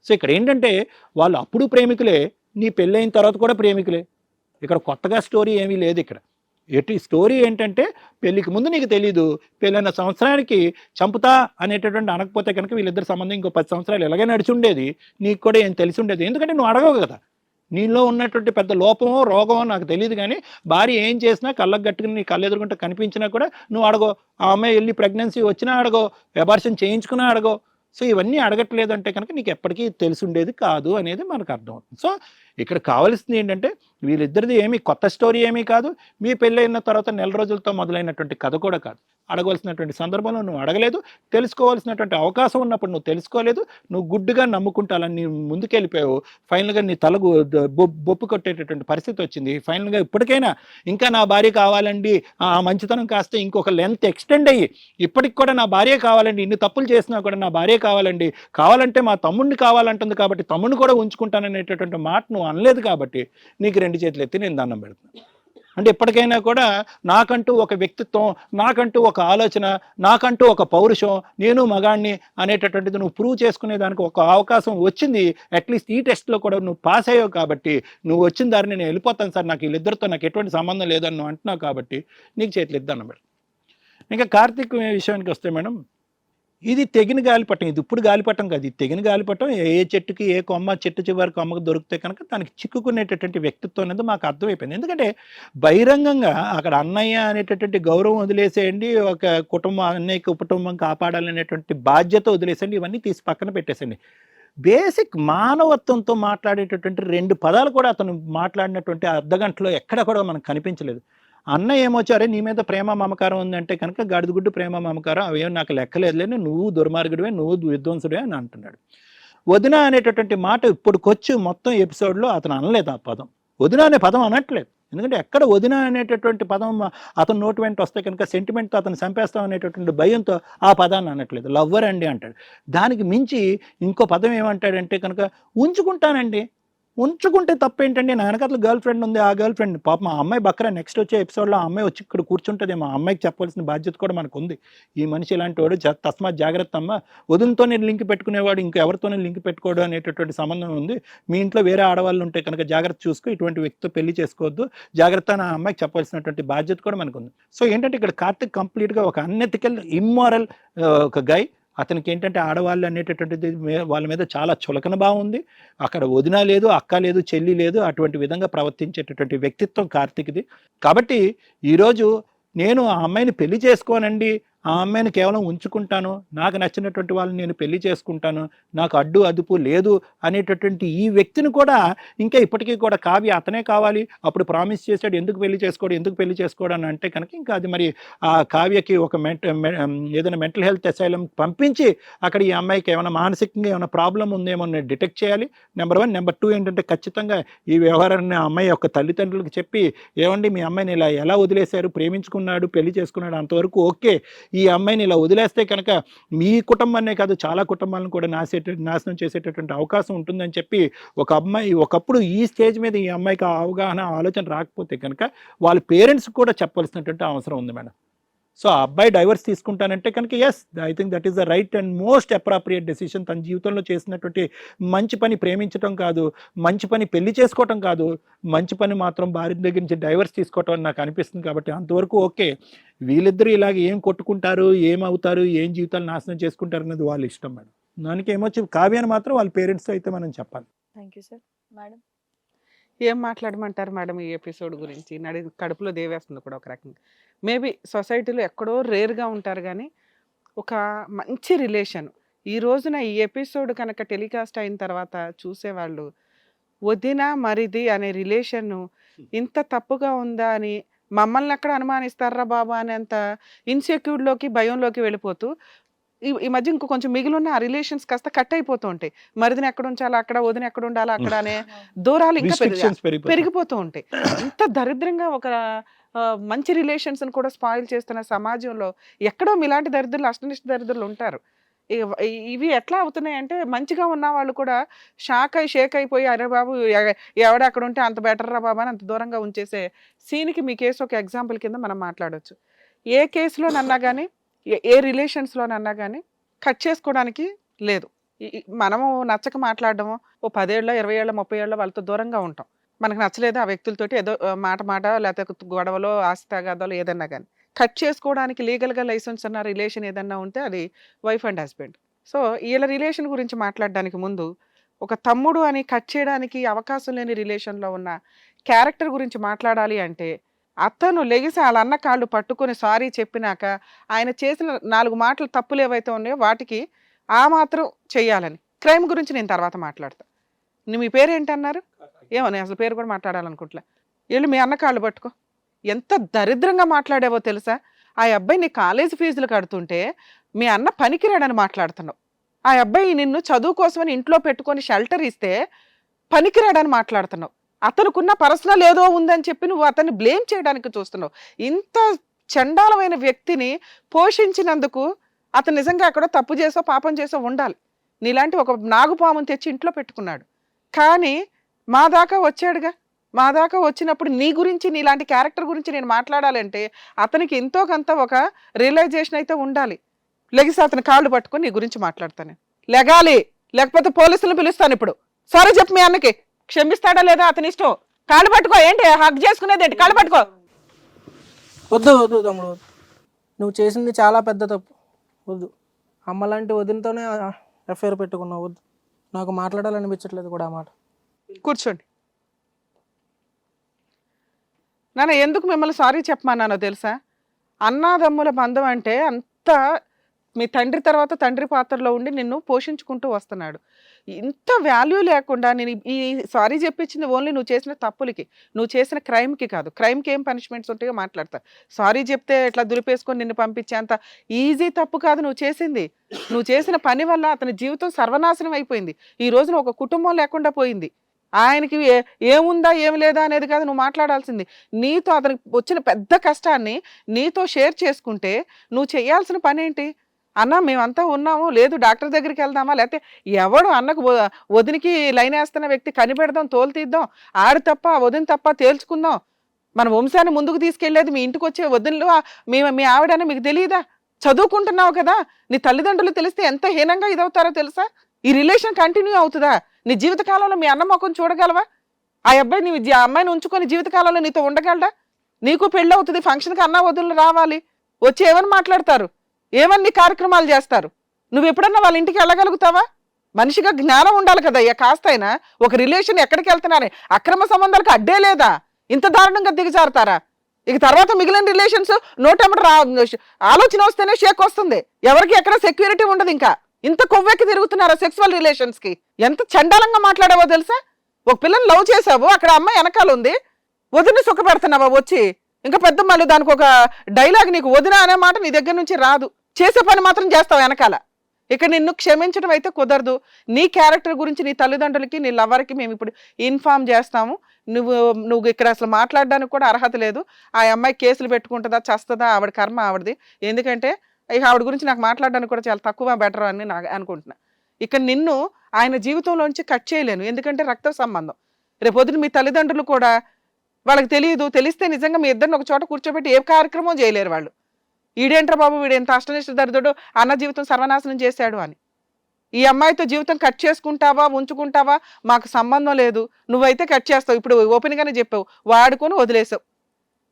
సో ఇక్కడ ఏంటంటే వాళ్ళు అప్పుడు ప్రేమికులే, నీ పెళ్ళైన తర్వాత కూడా ప్రేమికులే. ఇక్కడ కొత్తగా స్టోరీ ఏమీ లేదు. ఇక్కడ ఎటు స్టోరీ ఏంటంటే పెళ్ళికి ముందు నీకు తెలీదు, పెళ్ళైన సంవత్సరానికి చంపుతా అనేటటువంటి అనకపోతే కనుక వీళ్ళిద్దరు సంబంధం ఇంకో 10 సంవత్సరాలు ఎలాగే నడిచి ఉండేది, నీకు కూడా ఏం తెలిసి ఉండేది. ఎందుకంటే నువ్వు అడగవు కదా, నీలో ఉన్నటువంటి పెద్ద లోపమో రోగమో నాకు తెలియదు, కానీ భార్య ఏం చేసినా కళ్ళకు గట్టుకుని నీ కళ్ళు ఎదురుకుంటే కనిపించినా కూడా నువ్వు అడగో. ఆ అమ్మాయి వెళ్ళి ప్రెగ్నెన్సీ వచ్చినా అడగో, అబార్షన్ చేయించుకున్నా అడగో. సో ఇవన్నీ అడగట్లేదు అంటే కనుక నీకు ఎప్పటికీ తెలిసి ఉండేది కాదు అనేది మనకు అర్థమవుతుంది. సో ఇక్కడ కావాల్సింది ఏంటంటే వీళ్ళిద్దరిది ఏమీ కొత్త స్టోరీ ఏమీ కాదు, మీ పెళ్ళైన తర్వాత నెల రోజులతో మొదలైనటువంటి కథ కూడా కాదు. అడగవలసినటువంటి సందర్భంలో నువ్వు అడగలేదు, తెలుసుకోవాల్సినటువంటి అవకాశం ఉన్నప్పుడు నువ్వు తెలుసుకోలేదు, నువ్వు గుడ్డుగా నమ్ముకుంటాలని నీ ముందుకెళ్ళిపోయావు. ఫైనల్గా నీ తలకు బొప్పు కొట్టేటటువంటి పరిస్థితి వచ్చింది. ఫైనల్గా ఇప్పటికైనా ఇంకా నా భార్య కావాలండి, ఆ మంచితనం కాస్త ఇంకొక లెంత్ ఎక్స్టెండ్ అయ్యి ఇప్పటికి కూడా నా భార్య కావాలండి, ఇన్ని తప్పులు చేసినా కూడా నా భార్య కావాలండి, కావాలంటే మా తమ్ముడిని కావాలంటుంది కాబట్టి తమ్ముడిని కూడా ఉంచుకుంటాననేటటువంటి మాట నువ్వు అనలేదు కాబట్టి నీకు 2 చేతులు ఎత్తి నేను దండం పెడుతున్నాను. అంటే ఎప్పటికైనా కూడా నాకంటూ ఒక వ్యక్తిత్వం, నాకంటూ ఒక ఆలోచన, నాకంటూ ఒక పౌరుషం, నేను మగాణ్ణి అనేటటువంటిది నువ్వు ప్రూవ్ చేసుకునే దానికి ఒక అవకాశం వచ్చింది. అట్లీస్ట్ ఈ టెస్ట్లో కూడా నువ్వు పాస్ అయ్యావు కాబట్టి నువ్వు వచ్చిన దారిని నేను వెళ్ళిపోతాను సార్, నాకు వీళ్ళిద్దరితో నాకు ఎటువంటి సంబంధం లేదని నువ్వు అంటున్నావు కాబట్టి నీకు చేతులు ఎత్తి దండం పెడతాను. ఇంకా కార్తీక్ విషయానికి వస్తే మేడం, ఇది తెగిన గాలిపటం, ఇది ఇప్పుడు గాలిపటం కాదు, ఇది తెగిన గాలిపటం. ఏ చెట్టుకి ఏ కొమ్మ చెట్టు చివరి కొమ్మకు దొరికితే కనుక దానికి చిక్కుకునేటటువంటి వ్యక్తిత్వం అనేది మాకు అర్థమైపోయింది. ఎందుకంటే బహిరంగంగా అక్కడ అన్నయ్య అనేటటువంటి గౌరవం వదిలేసేయండి, ఒక కుటుంబం అన్నయ్యకి కుటుంబం కాపాడాలనేటువంటి బాధ్యత వదిలేసేయండి, ఇవన్నీ తీసి పక్కన పెట్టేసండి. బేసిక్ మానవత్వంతో మాట్లాడేటటువంటి 2 పదాలు కూడా అతను మాట్లాడినటువంటి అర్ధగంటలో ఎక్కడ కూడా మనకు కనిపించలేదు. అన్న ఏమొచ్చారే నీ మీద ప్రేమ మమకారం ఉందంటే కనుక గాడిదగుడ్డు ప్రేమ మమకారం అవేం నాకు లెక్కలేదులే, నువ్వు దుర్మార్గుడివే, నువ్వు విధ్వంసుడివే అని అంటున్నాడు. వదిన అనేటటువంటి మాట ఇప్పుడుకొచ్చి మొత్తం ఎపిసోడ్లో అతను అనలేదు ఆ పదం, వదిన అనే పదం అనట్లేదు. ఎందుకంటే ఎక్కడ వదిన అనేటటువంటి పదం అతను నోటి వెంట వస్తే కనుక సెంటిమెంట్తో అతను చంపేస్తాం అనేటటువంటి భయంతో ఆ పదాన్ని అనట్లేదు, లవ్వర్ అండి అంటాడు. దానికి మించి ఇంకో పదం ఏమంటాడంటే కనుక ఉంచుకుంటానండి. ఉంచుకుంటే తప్పేంటండి, నా వెనకాల గర్ల్ ఫ్రెండ్ ఉంది, ఆ గర్ల్ ఫ్రెండ్ పాప మా అమ్మాయి బక్కరా నెక్స్ట్ వచ్చే ఎపిసోడ్లో ఆ అమ్మాయి వచ్చి ఇక్కడ కూర్చుంటుంది, మా అమ్మాయికి చెప్పాల్సిన బాధ్యత కూడా మనకు ఉంది. ఈ మనిషి ఇలాంటి వాడు, తస్మాత్ జాగ్రత్త అమ్మ, వదినతోనే లింక్ పెట్టుకునేవాడు ఇంకెవరితోనే లింక్ పెట్టుకోవడం అనేటటువంటి సంబంధం ఉంది, మీ ఇంట్లో వేరే ఆడవాళ్ళు ఉంటే కనుక జాగ్రత్త చూసుకో, ఇటువంటి వ్యక్తితో పెళ్లి చేసుకోవద్దు, జాగ్రత్త నా అమ్మాయికి చెప్పాల్సినటువంటి బాధ్యత కూడా మనకు ఉంది. సో ఏంటంటే ఇక్కడ కార్తిక్ కంప్లీట్గా ఒక అన్ఎథికల్ ఇమ్మారల్ ఒక గై. అతనికి ఏంటంటే ఆడవాళ్ళు అనేటటువంటిది వాళ్ళ మీద చాలా చులకన భావం ఉంది. అక్కడ వదిన లేదు, అక్క లేదు, చెల్లి లేదు, అటువంటి విధంగా ప్రవర్తించేటటువంటి వ్యక్తిత్వం కార్తీక్ది. కాబట్టి ఈరోజు నేను ఆ అమ్మాయిని పెళ్లి చేసుకోనండి, ఆ అమ్మాయిని కేవలం ఉంచుకుంటాను, నాకు నచ్చినటువంటి వాళ్ళని నేను పెళ్లి చేసుకుంటాను, నాకు అడ్డు అదుపు లేదు అనేటటువంటి ఈ వ్యక్తిని కూడా ఇంకా ఇప్పటికీ కూడా కావ్య అతనే కావాలి, అప్పుడు ప్రామిస్ చేశాడు, ఎందుకు పెళ్లి చేసుకోవడం అని అంటే కనుక ఇంకా అది మరి ఆ కావ్యకి ఒక ఏదైనా మెంటల్ హెల్త్ అసైలం పంపించి అక్కడ ఈ అమ్మాయికి ఏమైనా మానసికంగా ఏమైనా ప్రాబ్లం ఉందేమో డిటెక్ట్ చేయాలి. నెంబర్ 1. నెంబర్ 2 ఏంటంటే ఖచ్చితంగా ఈ వ్యవహారాన్ని ఆ అమ్మాయి యొక్క తల్లిదండ్రులకు చెప్పి, ఏమండి మీ అమ్మాయిని ఇలా ఎలా వదిలేశారు, ప్రేమించుకున్నాడు, పెళ్లి చేసుకున్నాడు, అంతవరకు ఓకే, ఈ అమ్మాయిని ఇలా వదిలేస్తే కనుక మీ కుటుంబాన్నే కాదు చాలా కుటుంబాలను కూడా నాశనం చేసేటటువంటి అవకాశం ఉంటుందని చెప్పి ఒక అమ్మాయి ఒకప్పుడు ఈ స్టేజ్ మీద ఈ అమ్మాయికి అవగాహన ఆలోచన రాకపోతే కనుక వాళ్ళ పేరెంట్స్ కూడా చెప్పాల్సినటువంటి అవసరం ఉంది మేడం. సో ఆ అబ్బాయి డైవర్స్ తీసుకుంటానంటే కనుక yes, I think that is the right and most appropriate decision. తన జీవితంలో చేసినటువంటి మంచి పని ప్రేమించడం కాదు, మంచి పని పెళ్లి చేసుకోవటం కాదు, మంచి పని మాత్రం భార్య దగ్గర నుంచి డైవర్స్ తీసుకోవటం అని నాకు అనిపిస్తుంది. కాబట్టి అంతవరకు ఓకే. వీళ్ళిద్దరూ ఇలాగ ఏం కొట్టుకుంటారు, ఏమవుతారు, ఏం జీవితాలు నాశనం చేసుకుంటారు అనేది వాళ్ళ ఇష్టం మేడం. దానికి ఏమొచ్చి కావ్యాన్ని మాత్రం వాళ్ళ పేరెంట్స్ అయితే మనం చెప్పాలి. Thank you sir. మేడం ఏం మాట్లాడమంటారు మేడం ఈ ఎపిసోడ్ గురించి? కడుపులో దేవేస్తుంది కూడా ఒక రకంగా. మేబీ సొసైటీలో ఎక్కడో రేర్గా ఉంటారు కానీ ఒక మంచి రిలేషన్ ఈ రోజున ఈ ఎపిసోడ్ కనుక టెలికాస్ట్ అయిన తర్వాత చూసేవాళ్ళు వదిన మరిది అనే రిలేషన్ ఇంత తప్పుగా ఉందా అని మమ్మల్ని ఎక్కడ అనుమానిస్తారా బాబా అనేంత ఇన్సెక్యూర్లోకి భయంలోకి వెళ్ళిపోతూ ఈ మధ్య ఇంకో కొంచెం మిగిలిన ఆ రిలేషన్స్ కాస్త కట్ అయిపోతూ ఉంటాయి. మరిదిని ఎక్కడ ఉంచాలి అక్కడ, వదిన ఎక్కడ ఉండాలి అక్కడ అనే దూరాలు ఇంకా పెరిగిపోతూ ఉంటాయి. ఇంత దరిద్రంగా ఒక మంచి రిలేషన్స్ కూడా స్పాయిల్ చేస్తున్న సమాజంలో ఎక్కడో ఇలాంటి దరిద్రులు, అష్టనిష్ట దరిద్రులు ఉంటారు. ఇవి ఎట్లా అవుతున్నాయి అంటే మంచిగా ఉన్న వాళ్ళు కూడా షేక్ అయిపోయి అరే బాబు ఎవడ అక్కడ ఉంటే అంత బెటర్ రా బాబా అని అంత దూరంగా ఉంచేసే సీన్కి మీ కేసు ఒక ఎగ్జాంపుల్ కింద మనం మాట్లాడవచ్చు. ఏ కేసులోనన్నా కానీ ఏ రిలేషన్స్లోనన్నా కానీ కట్ చేసుకోవడానికి లేదు. మనము నచ్చక మాట్లాడడము ఓ 10 ఏళ్ళ 20 ఏళ్ళ 30 ఏళ్ళ వాళ్ళతో దూరంగా ఉంటాం. మనకు నచ్చలేదు ఆ వ్యక్తులతోటి ఏదో మాట లేకపోతే గొడవలో ఆస్తి తగాదాలో ఏదన్నా కానీ కట్ చేసుకోవడానికి లీగల్గా లైసెన్స్ ఉన్న రిలేషన్ ఏదన్నా ఉంటే అది వైఫ్ అండ్ హస్బెండ్. సో వీళ్ళ రిలేషన్ గురించి మాట్లాడడానికి ముందు ఒక తమ్ముడు అని కట్ చేయడానికి అవకాశం లేని రిలేషన్లో ఉన్న క్యారెక్టర్ గురించి మాట్లాడాలి అంటే అతను లెగిసి వాళ్ళ అన్న కాళ్ళు పట్టుకొని సారీ చెప్పినాక ఆయన చేసిన 4 మాటలు తప్పులు ఏవైతే ఉన్నాయో వాటికి ఆ మాత్రం చెయ్యాలని. క్రైమ్ గురించి నేను తర్వాత మాట్లాడతా. మీ పేరు ఏంటన్నారు? ఏమో నేను అసలు పేరు కూడా మాట్లాడాలనుకుంటలే. వీళ్ళు మీ అన్న కాళ్ళు పట్టుకో. ఎంత దరిద్రంగా మాట్లాడావో తెలుసా? ఆ అబ్బాయి నీ కాలేజీ ఫీజులు కడుతుంటే మీ అన్న పనికిరాడని మాట్లాడుతున్నావు. ఆ అబ్బాయి నిన్ను చదువు కోసమని ఇంట్లో పెట్టుకొని షెల్టర్ ఇస్తే పనికిరాడని మాట్లాడుతున్నావు. అతనుకున్న పర్సనల్ ఏదో ఉందని చెప్పి నువ్వు అతన్ని బ్లేమ్ చేయడానికి చూస్తున్నావు. ఇంత చండాలమైన వ్యక్తిని పోషించినందుకు అతను నిజంగా అక్కడ తప్పు చేసో పాపం చేసో ఉండాలి. నీలాంటి ఒక నాగుపాముని తెచ్చి ఇంట్లో పెట్టుకున్నాడు. కానీ మా దాకా వచ్చాడుగా. మా దాకా వచ్చినప్పుడు నీ గురించి నీలాంటి క్యారెక్టర్ గురించి నేను మాట్లాడాలంటే అతనికి ఎంతో కొంత ఒక రియలైజేషన్ అయితే ఉండాలి. లెగిసి అతని కాళ్ళు పట్టుకొని నీ గురించి మాట్లాడతాను. లెగాలి, లేకపోతే పోలీసులను పిలుస్తాను ఇప్పుడు. సారీ చెప్పు మీ అన్నకి, క్షమిస్తాడా లేదా అతని ఇష్టం. కాళ్ళు పట్టుకో. ఏంటి హక్ చేసుకునేది ఏంటి? కాళ్ళు పట్టుకో. వద్దు వద్దు తమ్ముడు, వద్దు. నువ్వు చేసింది చాలా పెద్ద తప్పు. వద్దు. అమ్మ లాంటి వదినతోనే అఫేర్ పెట్టుకున్నావు. వద్దు. నాకు మాట్లాడాలనిపించట్లేదు కూడా ఆ మాట. కూర్చోండి. నాన్న ఎందుకు మిమ్మల్ని సారీ చెప్పమన్నానో తెలుసా? అన్నాదమ్ముల బంధం అంటే అంత మీ తండ్రి తర్వాత తండ్రి పాత్రలో ఉండి నిన్ను పోషించుకుంటూ వస్తున్నాడు. ఇంత వాల్యూ లేకుండా నేను ఈ సారీ చెప్పించింది ఓన్లీ నువ్వు చేసిన తప్పులకి, నువ్వు చేసిన క్రైమ్కి కాదు. క్రైమ్కి ఏం పనిష్మెంట్స్ ఉంటాయో మాట్లాడతా. సారీ చెప్తే ఇట్లా దులిపేసుకొని నిన్ను పంపించేంత ఈజీ తప్పు కాదు నువ్వు చేసింది. నువ్వు చేసిన పని వల్ల అతని జీవితం సర్వనాశనం అయిపోయింది. ఈ రోజున ఒక కుటుంబం లేకుండా పోయింది. ఆయనకి ఏముందా ఏమి లేదా అనేది కాదు నువ్వు మాట్లాడాల్సింది. నీతో అతనికి వచ్చిన పెద్ద కష్టాన్ని నీతో షేర్ చేసుకుంటే నువ్వు చేయాల్సిన పని ఏంటి? అన్న మేమంతా ఉన్నాము, లేదు డాక్టర్ దగ్గరికి వెళ్దామా, లేకపోతే ఎవడు అన్నకు వదినికి లైన్ వేస్తున్న వ్యక్తి కనిపెడదాం, తోలు తీద్దాం, ఆడు తప్ప వదిన తప్ప తేల్చుకుందాం. మన వంశాన్ని ముందుకు తీసుకెళ్లేది మీ ఇంటికి వచ్చే వదినలు మీ ఆవిడని మీకు తెలియదా? చదువుకుంటున్నావు కదా, నీ తల్లిదండ్రులు తెలిస్తే ఎంత హీనంగా ఇదవుతారో తెలుసా? ఈ రిలేషన్ కంటిన్యూ అవుతుందా? నీ జీవితకాలంలో మీ అన్న ముఖం చూడగలవా? ఆ అబ్బాయి నీ అమ్మాయిని ఉంచుకొని జీవితకాలంలో నీతో ఉండగలడా? నీకు పెళ్ళి అవుతుంది, ఫంక్షన్కి అన్న వదులు రావాలి, వచ్చి ఏమని మాట్లాడతారు, ఏమన్ని కార్యక్రమాలు చేస్తారు? నువ్వు ఎప్పుడన్నా వాళ్ళ ఇంటికి వెళ్ళగలుగుతావా? మనిషిగా జ్ఞానం ఉండాలి కదా అయ్యా కాస్తైనా. ఒక రిలేషన్ ఎక్కడికి వెళ్తున్నారే అక్రమ సంబంధాలకు అడ్డే లేదా? ఇంత దారుణంగా దిగజారుతారా? ఇక తర్వాత మిగిలిన రిలేషన్స్ నోటెమ్మట ఆలోచన వస్తేనే షేక్ వస్తుంది. ఎవరికి ఎక్కడ సెక్యూరిటీ ఉండదు. ఇంకా ఇంత కొవ్వెక్కి తిరుగుతున్నారా సెక్సువల్ రిలేషన్స్ కి? ఎంత చండాలంగా మాట్లాడావో తెలుసా? ఒక పిల్లని లవ్ చేసావు, అక్కడ అమ్మాయి వెనకాల ఉంది, వదిన సుఖ పెడుతున్నావా వచ్చి? ఇంకా పెద్ద మళ్ళీ దానికి ఒక డైలాగ్, నీకు వదిన అనే మాట నీ దగ్గర నుంచి రాదు, చేసే పని మాత్రం చేస్తావు వెనకాల. ఇక నిన్ను క్షమించడం అయితే కుదరదు. నీ క్యారెక్టర్ గురించి నీ తల్లిదండ్రులకి నీ లవర్కి మేము ఇప్పుడు ఇన్ఫార్మ్ చేస్తాము. నువ్వు ఇక్కడ అసలు మాట్లాడడానికి కూడా అర్హత లేదు. ఆ అమ్మాయి కేసులు పెట్టుకుంటుందా చస్తుందా ఆవిడ కర్మ ఆవిడది. ఎందుకంటే ఇక ఆవిడ గురించి నాకు మాట్లాడడానికి కూడా చాలా తక్కువ బెటర్ అని నాకు అనుకుంటున్నా. ఇక నిన్ను ఆయన జీవితంలోంచి కట్ చేయలేను, ఎందుకంటే రక్త సంబంధం. రేపొద్దున మీ తల్లిదండ్రులు కూడా వాళ్ళకి తెలియదు, తెలిస్తే నిజంగా మీ ఇద్దరిని ఒక చోట కూర్చోబెట్టి ఏ కార్యక్రమం చేయలేరు వాళ్ళు. ఈడేంట్రా బాబు వీడు ఎంత అష్టనిష్ట దరిద్రుడు, అన్న జీవితం సర్వనాశనం చేశాడు అని. ఈ అమ్మాయితో జీవితం కట్ చేసుకుంటావా ఉంచుకుంటావా మాకు సంబంధం లేదు. నువ్వైతే కట్ చేస్తావు, ఇప్పుడు ఓపెన్గానే చెప్పావు, వాడుకొని వదిలేసావు.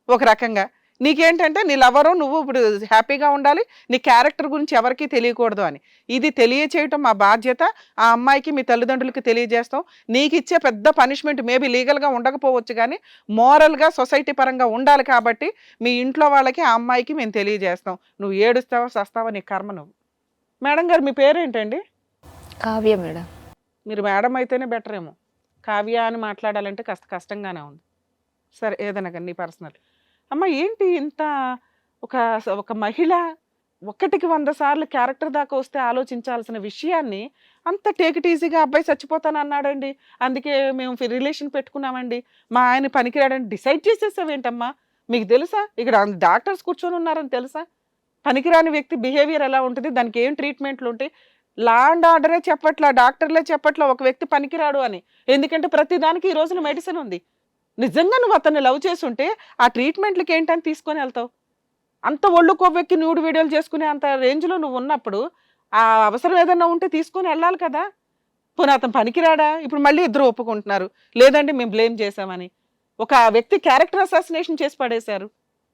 ఒక రకంగా నీకేంటంటే నీ లవరు నువ్వు ఇప్పుడు హ్యాపీగా ఉండాలి, నీ క్యారెక్టర్ గురించి ఎవరికీ తెలియకూడదు అని. ఇది తెలియచేయటం మా బాధ్యత. ఆ అమ్మాయికి మీ తల్లిదండ్రులకి తెలియజేస్తాం. నీకు ఇచ్చే పెద్ద పనిష్మెంట్ మేబీ లీగల్గా ఉండకపోవచ్చు, కానీ మోరల్గా సొసైటీ పరంగా ఉండాలి. కాబట్టి మీ ఇంట్లో వాళ్ళకి ఆ అమ్మాయికి మేము తెలియజేస్తాం. నువ్వు ఏడుస్తావా సస్తావా నీ కర్మ నువ్వు. మేడం గారు మీ పేరేంటండి? కావ్య మేడం. మీరు మేడం అయితేనే బెటర్ ఏమో. కావ్య అని మాట్లాడాలంటే కాస్త కష్టంగానే ఉంది. సరే ఏదైనా కానీ నీ పర్సనల్. అమ్మ ఏంటి ఇంత ఒక మహిళ 1కి 100 సార్లు క్యారెక్టర్ దాకా వస్తే ఆలోచించాల్సిన విషయాన్ని అంత టేక్ ఇట్ ఈజీగా అబ్బాయి చచ్చిపోతాను అన్నాడండి, అందుకే మేము రిలేషన్ పెట్టుకున్నామండి, మా ఆయన పనికిరాడని డిసైడ్ చేసేసావేంటమ్మా? మీకు తెలుసా ఇక్కడ డాక్టర్స్ కూర్చొని ఉన్నారని తెలుసా? పనికిరాని వ్యక్తి బిహేవియర్ ఎలా ఉంటుంది, దానికి ఏం ట్రీట్మెంట్లు ఉంటాయి? లా అండ్ ఆర్డరే చెప్పట్లా, డాక్టర్లే చెప్పట్లా ఒక వ్యక్తి పనికిరాడు అని. ఎందుకంటే ప్రతి దానికి ఈ రోజున మెడిసిన్ ఉంది. నిజంగా నువ్వు అతన్ని లవ్ చేసుంటే ఆ ట్రీట్మెంట్లకి ఏంటని తీసుకొని వెళ్తావు? అంత ఒళ్ళు కొవ్వెక్కి న్యూడ్ వీడియోలు చేసుకునే అంత రేంజ్లో నువ్వు ఉన్నప్పుడు ఆ అవసరం ఏదన్నా ఉంటే తీసుకొని వెళ్ళాలి కదా. పోనీ అతను పనికిరాడా? ఇప్పుడు మళ్ళీ ఇద్దరు ఒప్పుకుంటున్నారు, లేదంటే మేము బ్లేమ్ చేసామని. ఒక వ్యక్తి క్యారెక్టర్ అసాసినేషన్ చేసి పడేశారు.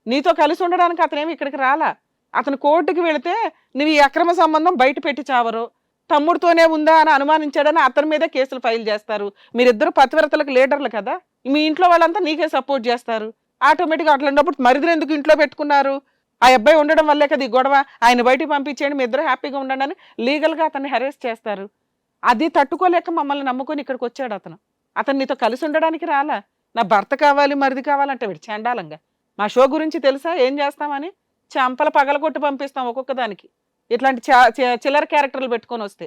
నీతో కలిసి ఉండడానికి అతనేమి ఇక్కడికి రాలా. అతను కోర్టుకి వెళితే నువ్వు ఈ అక్రమ సంబంధం బయట పెట్టి చావరు, తమ్ముడితోనే ఉందా అని అనుమానించాడని అతని మీదే కేసులు ఫైల్ చేస్తారు. మీరిద్దరు పతివ్రతలకు లీడర్లు కదా, మీ ఇంట్లో వాళ్ళంతా నీకే సపోర్ట్ చేస్తారు. ఆటోమేటిక్గా అట్లాంటప్పుడు మరిదిని ఎందుకు ఇంట్లో పెట్టుకున్నారు? ఆ అబ్బాయి ఉండడం వల్లే కదా ఈ గొడవ, ఆయన బయటికి పంపించేయండి, మీ ఇద్దరు హ్యాపీగా ఉండండి అని లీగల్గా అతన్ని హెరాస్ చేస్తారు. అది తట్టుకోలేక మమ్మల్ని నమ్ముకొని ఇక్కడికి వచ్చాడు అతను. అతను నీతో కలిసి ఉండడానికి రాలా. నా భర్త కావాలి, మరిది కావాలంటే వీడు చండాలంగా. మా షో గురించి తెలుసా ఏం చేస్తామని? చెంపల పగలగొట్టి పంపిస్తాం ఒక్కొక్క దానికి. ఇట్లాంటి చిల్లర క్యారెక్టర్లు పెట్టుకొని వస్తే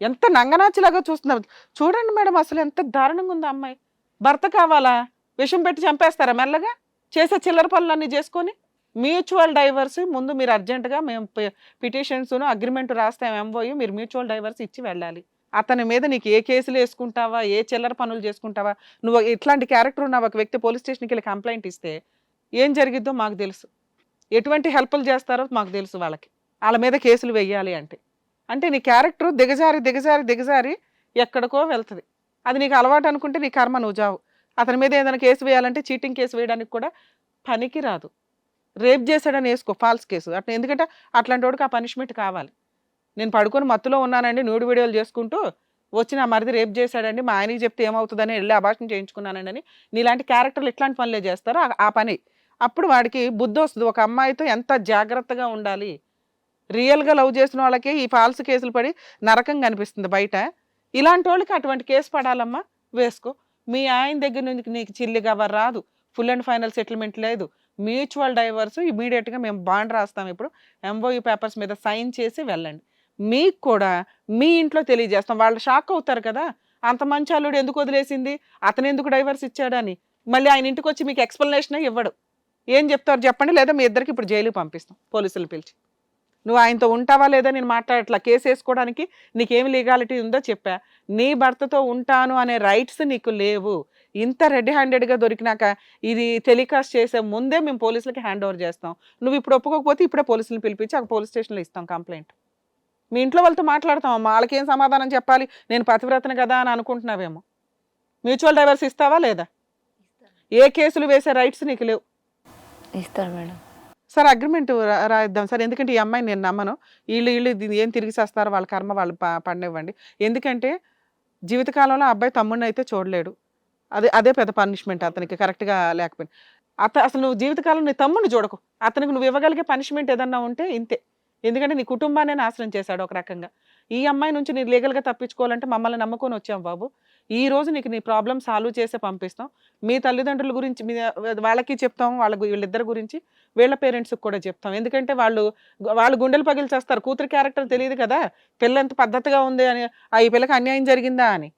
ఎంత నంగనాచిలాగా చూస్తున్నారు. చూడండి మేడం, అసలు ఎంత దారుణంగా ఉంది అమ్మాయి. భర్త కావాలా, విషం పెట్టి చంపేస్తారా మెల్లగా చేసే చిల్లర పనులన్నీ చేసుకొని? మ్యూచువల్ డైవర్స్ ముందు మీరు అర్జెంటుగా మేము పిటిషన్స్ అగ్రిమెంట్ రాస్తాం ఎంఓయూ, మీరు మ్యూచువల్ డైవర్స్ ఇచ్చి వెళ్ళాలి. అతని మీద నీకు ఏ కేసులు వేసుకుంటావా, ఏ చిల్లర పనులు చేసుకుంటావా? నువ్వు ఇట్లాంటి క్యారెక్టర్ ఉన్న ఒక వ్యక్తి పోలీస్ స్టేషన్కి వెళ్ళి కంప్లైంట్ ఇస్తే ఏం జరిగిద్దో మాకు తెలుసు, ఎటువంటి హెల్ప్లు చేస్తారో మాకు తెలుసు. వాళ్ళ మీద కేసులు వెయ్యాలి అంటే అంటే నీ క్యారెక్టర్ దిగజారి దిగజారి దిగజారి ఎక్కడికో వెళ్తుంది. అది నీకు అలవాటు అనుకుంటే నీ కర్మ, నువ్వు జావు. అతని మీద ఏదైనా కేసు వేయాలంటే చీటింగ్ కేసు వేయడానికి కూడా పనికి రాదు. రేప్ చేశాడని వేసుకో ఫాల్స్ కేసు అట్లా, ఎందుకంటే అట్లాంటి వాడికి ఆ పనిష్మెంట్ కావాలి. నేను పడుకొని మత్తులో ఉన్నానండి, న్యూడ్ వీడియోలు చేసుకుంటూ వచ్చి నా మరిది రేప్ చేశాడండి, మా ఆయనకి చెప్తే ఏమవుతుందని వెళ్ళి అభాషణ చేయించుకున్నానండి అని నీలాంటి క్యారెక్టర్లు ఇట్లాంటి పనులే చేస్తారో ఆ పని. అప్పుడు వాడికి బుద్ధి వస్తుంది, ఒక అమ్మాయితో ఎంత జాగ్రత్తగా ఉండాలి. రియల్గా లవ్ చేసిన వాళ్ళకి ఈ ఫాల్స్ కేసులు పడి నరకం కనిపిస్తుంది బయట. ఇలాంటి వాళ్ళకి అటువంటి కేసు పడాలమ్మా, వేసుకో. మీ ఆయన దగ్గర నుంచి నీకు చిల్లిగా ఎవరు రాదు, ఫుల్ అండ్ ఫైనల్ సెటిల్మెంట్ లేదు, మ్యూచువల్ డైవర్స్ ఇమీడియట్గా మేము బాండ్ రాస్తాం, ఇప్పుడు ఎంఓయూ పేపర్స్ మీద సైన్ చేసి వెళ్ళండి. మీకు కూడా మీ ఇంట్లో తెలియజేస్తాం. వాళ్ళు షాక్ అవుతారు కదా, అంత మంచి అల్లుడు ఎందుకు వదిలేసింది, అతను ఎందుకు డైవర్స్ ఇచ్చాడని. మళ్ళీ ఆయన ఇంటికి వచ్చి మీకు ఎక్స్ప్లెనేషన్ ఇవ్వడు. ఏం చెప్తారు చెప్పండి, లేదా మీ ఇద్దరికి ఇప్పుడు జైలుకి పంపిస్తాం పోలీసులు పిలిచి. నువ్వు ఆయనతో ఉంటావా లేదా నేను మాట్లాడట్లా, కేసు వేసుకోవడానికి నీకేమి లీగాలిటీ ఉందో చెప్పా. నీ భర్తతో ఉంటాను అనే రైట్స్ నీకు లేవు. ఇంత రెడ్ హ్యాండెడ్గా దొరికినాక ఇది టెలికాస్ట్ చేసే ముందే మేము పోలీసులకి హ్యాండ్ ఓవర్ చేస్తాం. నువ్వు ఇప్పుడు ఒప్పుకోకపోతే ఇప్పుడే పోలీసులను పిలిపించి ఆ పోలీస్ స్టేషన్లో ఇస్తాం కంప్లైంట్. మీ ఇంట్లో వాళ్ళతో మాట్లాడతాం, వాళ్ళకేం సమాధానం చెప్పాలి, నేను పతివ్రతను కదా అని అనుకుంటున్నావేమో. మ్యూచువల్ డైవర్స్ ఇస్తావా లేదా? ఏ కేసులు వేసే రైట్స్ నీకు లేవు. ఇస్తారు మేడం. సార్ అగ్రిమెంట్ రాయిద్దాం సార్, ఎందుకంటే ఈ అమ్మాయిని నేను నమ్మను. వీళ్ళు ఏం తిరిగి చేస్తారో వాళ్ళ కర్మ వాళ్ళు పడినివ్వండి. ఎందుకంటే జీవితకాలంలో అబ్బాయి తమ్ముడిని అయితే చూడలేడు, అదే పెద్ద పనిష్మెంట్ అతనికి కరెక్ట్గా లేకపోయింది. అసలు నువ్వు జీవితకాలం నీ తమ్ముడిని చూడకు, అతనికి నువ్వు ఇవ్వగలిగే పనిష్మెంట్ ఏదన్నా ఉంటే ఇంతే. ఎందుకంటే నీ కుటుంబాన్ని నాశనం చేశాడు ఒక రకంగా. ఈ అమ్మాయి నుంచి నీ లీగల్గా తప్పించుకోవాలంటే మమ్మల్ని నమ్ముకొని వచ్చాం బాబు. ఈ రోజు నీకు నీ ప్రాబ్లం సాల్వ్ చేసే పంపిస్తాం. మీ తల్లిదండ్రుల గురించి వాళ్ళకి చెప్తాం, వీళ్ళిద్దరి గురించి వీళ్ళ పేరెంట్స్కి కూడా చెప్తాం. ఎందుకంటే వాళ్ళు గుండెలు పగిలి చేస్తారు, కూతురు క్యారెక్టర్ తెలియదు కదా, పిల్ల ఎంత పద్ధతిగా ఉంది అని, ఈ పిల్లకి అన్యాయం జరిగిందా అని.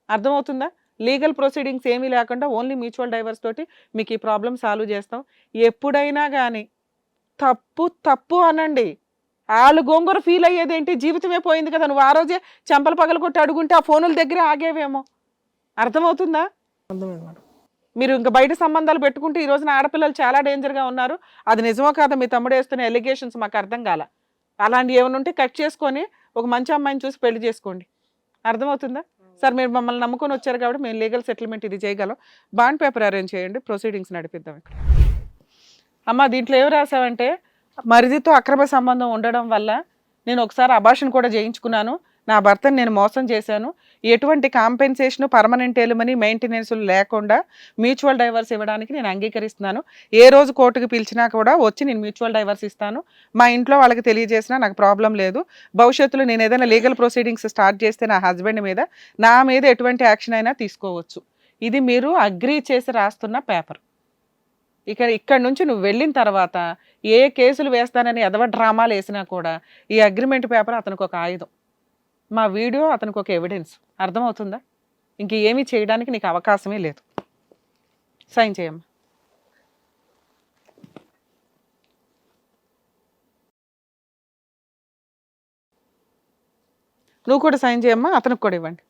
అర్థమవుతుందా? లీగల్ ప్రొసీడింగ్స్ ఏమీ లేకుండా ఓన్లీ మ్యూచువల్ డైవర్స్ తోటి మీకు ఈ ప్రాబ్లం సాల్వ్ చేస్తాం. ఎప్పుడైనా కానీ తప్పు అనండి. వాళ్ళు గోంగూర ఫీల్ అయ్యేదేంటి, జీవితమే పోయింది కదా, నువ్వు ఆ రోజే చెంపలు పగలు కొట్టి అడుగుంటే ఆ ఫోనుల దగ్గరే ఆగేవేమో. అర్థమవుతుందా? అర్థమైంది మేడం. మీరు ఇంకా బయట సంబంధాలు పెట్టుకుంటే ఈ రోజున ఆడపిల్లలు చాలా డేంజర్గా ఉన్నారు. అది నిజమో కాదా మీ తమ్ముడు వేస్తున్న ఎలిగేషన్స్ మాకు అర్థం కాల. అలాంటివి ఏమైనా ఉంటే కట్ చేసుకొని ఒక మంచి అమ్మాయిని చూసి పెళ్లి చేసుకోండి. అర్థమవుతుందా? సార్ మీరు మమ్మల్ని నమ్ముకొని వచ్చారు కాబట్టి మేము లీగల్ సెటిల్మెంట్ ఇది చేయగలం. బాండ్ పేపర్ అరేంజ్ చేయండి, ప్రొసీడింగ్స్ నడిపిద్దాం. ఇక్కడ అమ్మ దీంట్లో ఏం రాసావంటే, మరిదితో అక్రమ సంబంధం ఉండడం వల్ల నేను ఒకసారి అబార్షన్ కూడా చేయించుకున్నాను, నా భర్తను నేను మోసం చేశాను, ఎటువంటి కాంపెన్సేషన్, పర్మనెంట్ ఎలిమనీ, మెయింటెనెన్స్లు లేకుండా మ్యూచువల్ డైవర్స్ ఇవ్వడానికి నేను అంగీకరిస్తున్నాను. ఏ రోజు కోర్టుకు పిలిచినా కూడా వచ్చి నేను మ్యూచువల్ డైవర్స్ ఇస్తాను. మా ఇంట్లో వాళ్ళకి తెలియజేసినా నాకు ప్రాబ్లం లేదు. భవిష్యత్తులో నేను ఏదైనా లీగల్ ప్రొసీడింగ్స్ స్టార్ట్ చేస్తే నా హస్బెండ్ మీద, నా మీద ఎటువంటి యాక్షన్ అయినా తీసుకోవచ్చు. ఇది మీరు అగ్రీ చేసి రాస్తున్న పేపర్. ఇక్కడ నుంచి నువ్వు వెళ్ళిన తర్వాత ఏ కేసులు వేస్తానని ఎదవ డ్రామాలు వేసినా కూడా ఈ అగ్రిమెంట్ పేపర్ అతనికి ఒక ఆయుధం, మా వీడియో అతనికి ఒక ఎవిడెన్స్. అర్థమవుతుందా? ఇంక ఏమీ చేయడానికి నీకు అవకాశమే లేదు. సైన్ చేయమ్మా. నువ్వు కూడా సైన్ చేయమ్మా, అతనికి కూడా ఇవ్వండి.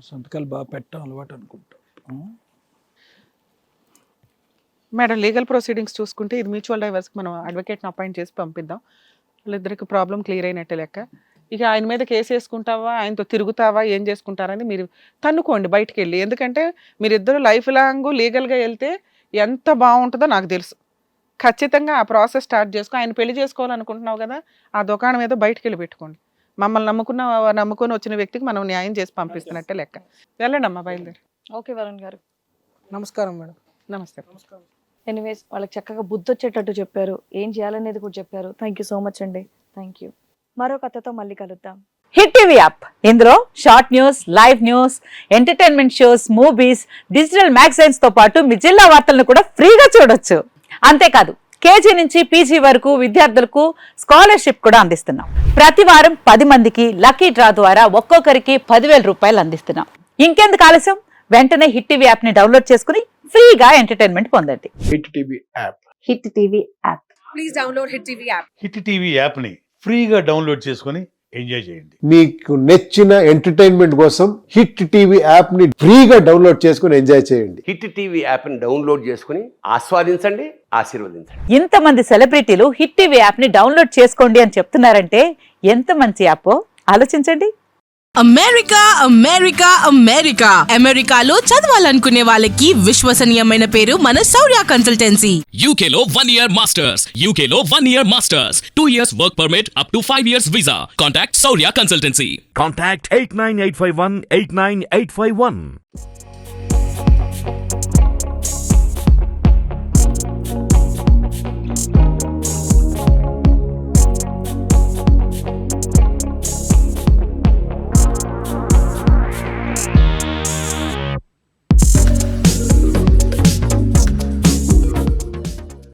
సంతకాలు బాగా పెట్టడం అలవాటు అనుకుంటా. మేడం లీగల్ ప్రొసీడింగ్స్ చూసుకుంటే ఇది మ్యూచువల్ డైవర్స్కి మనం అడ్వకేట్ని అపాయింట్ చేసి పంపిద్దాం. వాళ్ళిద్దరికి ప్రాబ్లం క్లియర్ అయినట్టే లెక్క. ఇక ఆయన మీద కేసు వేసుకుంటావా, ఆయనతో తిరుగుతావా, ఏం చేసుకుంటారని మీరు తన్నుకోండి బయటికి వెళ్ళి. ఎందుకంటే మీరిద్దరు లైఫ్ లాంగ్ లీగల్గా వెళ్తే ఎంత బాగుంటుందో నాకు తెలుసు. ఖచ్చితంగా ఆ ప్రాసెస్ స్టార్ట్ చేసుకో. ఆయన పెళ్లి చేసుకోవాలనుకుంటున్నావు కదా, ఆ దుకాణం ఏదో బయటికి వెళ్ళి పెట్టుకోండి. మమ్మల్ని నమ్ముకొని వచ్చిన వ్యక్తికి మనం న్యాయం చేసి పంపిస్తున్నట్టే లెక్క. వెళ్ళండి అమ్మా, బయలుదేరి. ఓకే వరుణ్ గారు, నమస్కారం మేడం. నమస్తే. ఎనీవేస్ వాళ్ళకి చక్కగా బుద్ధి వచ్చేటట్టు చెప్పారు, ఏం చేయాలనేది కూడా చెప్పారు. థ్యాంక్ యూ సో మచ్ అండి. Thank you. మరో కథతో మళ్ళీ కలుద్దాం. హిట్ టీవీ యాప్, ఇందులో short news, live news, entertainment shows, movies, digital magazines తో పాటు మీ జిల్లా వార్తలను కూడా ఫ్రీగా చూడొచ్చు. అంతేకాదు కేజీ నుంచి పీజీ వరకు విద్యార్థులకు స్కాలర్షిప్ కూడా అందిస్తున్నాం. ప్రతి వారం 10 మందికి లక్కీ డ్రా ద్వారా ఒక్కొక్కరికి 10,000 రూపాయలు అందిస్తున్నాం. ఇంకెందుకు ఆలస్యం, వెంటనే హిట్ టీవీ యాప్ ని డౌన్లోడ్ చేసుకుని ఫ్రీగా ఎంటర్టైన్మెంట్ పొందండి. Hit TV app. Hit TV app. Please download hit TV app. Hit TV యాప్ని ఫ్రీగా డౌన్లోడ్ చేసుకొని ఎంజాయ్ చేయండి. మీకు నచ్చిన ఎంటర్టైన్మెంట్ కోసం హిట్ టీవీ యాప్ని ఫ్రీగా డౌన్లోడ్ చేసుకొని ఎంజాయ్ చేయండి. హిట్ టీవీ యాప్ని డౌన్లోడ్ చేసుకుని ఆస్వాదించండి, ఆశీర్వదించండి. ఇంతమంది సెలబ్రిటీలు హిట్ టీవీ యాప్ ని డౌన్లోడ్ చేసుకోండి అని చెప్తున్నారంటే ఎంత మంచి యాప్ ఆలోచించండి. అమెరికా అమెరికా అమెరికా అమెరికాలో చదవాలనుకునే వాళ్ళకి విశ్వసనీయమైన పేరు మన శౌర్య కన్సల్టెన్సీ. UK లో 1 year masters, UK లో 1 year masters, 2 years work permit up to 5 years visa. Contact Saurya Consultancy. Contact 89851 89851.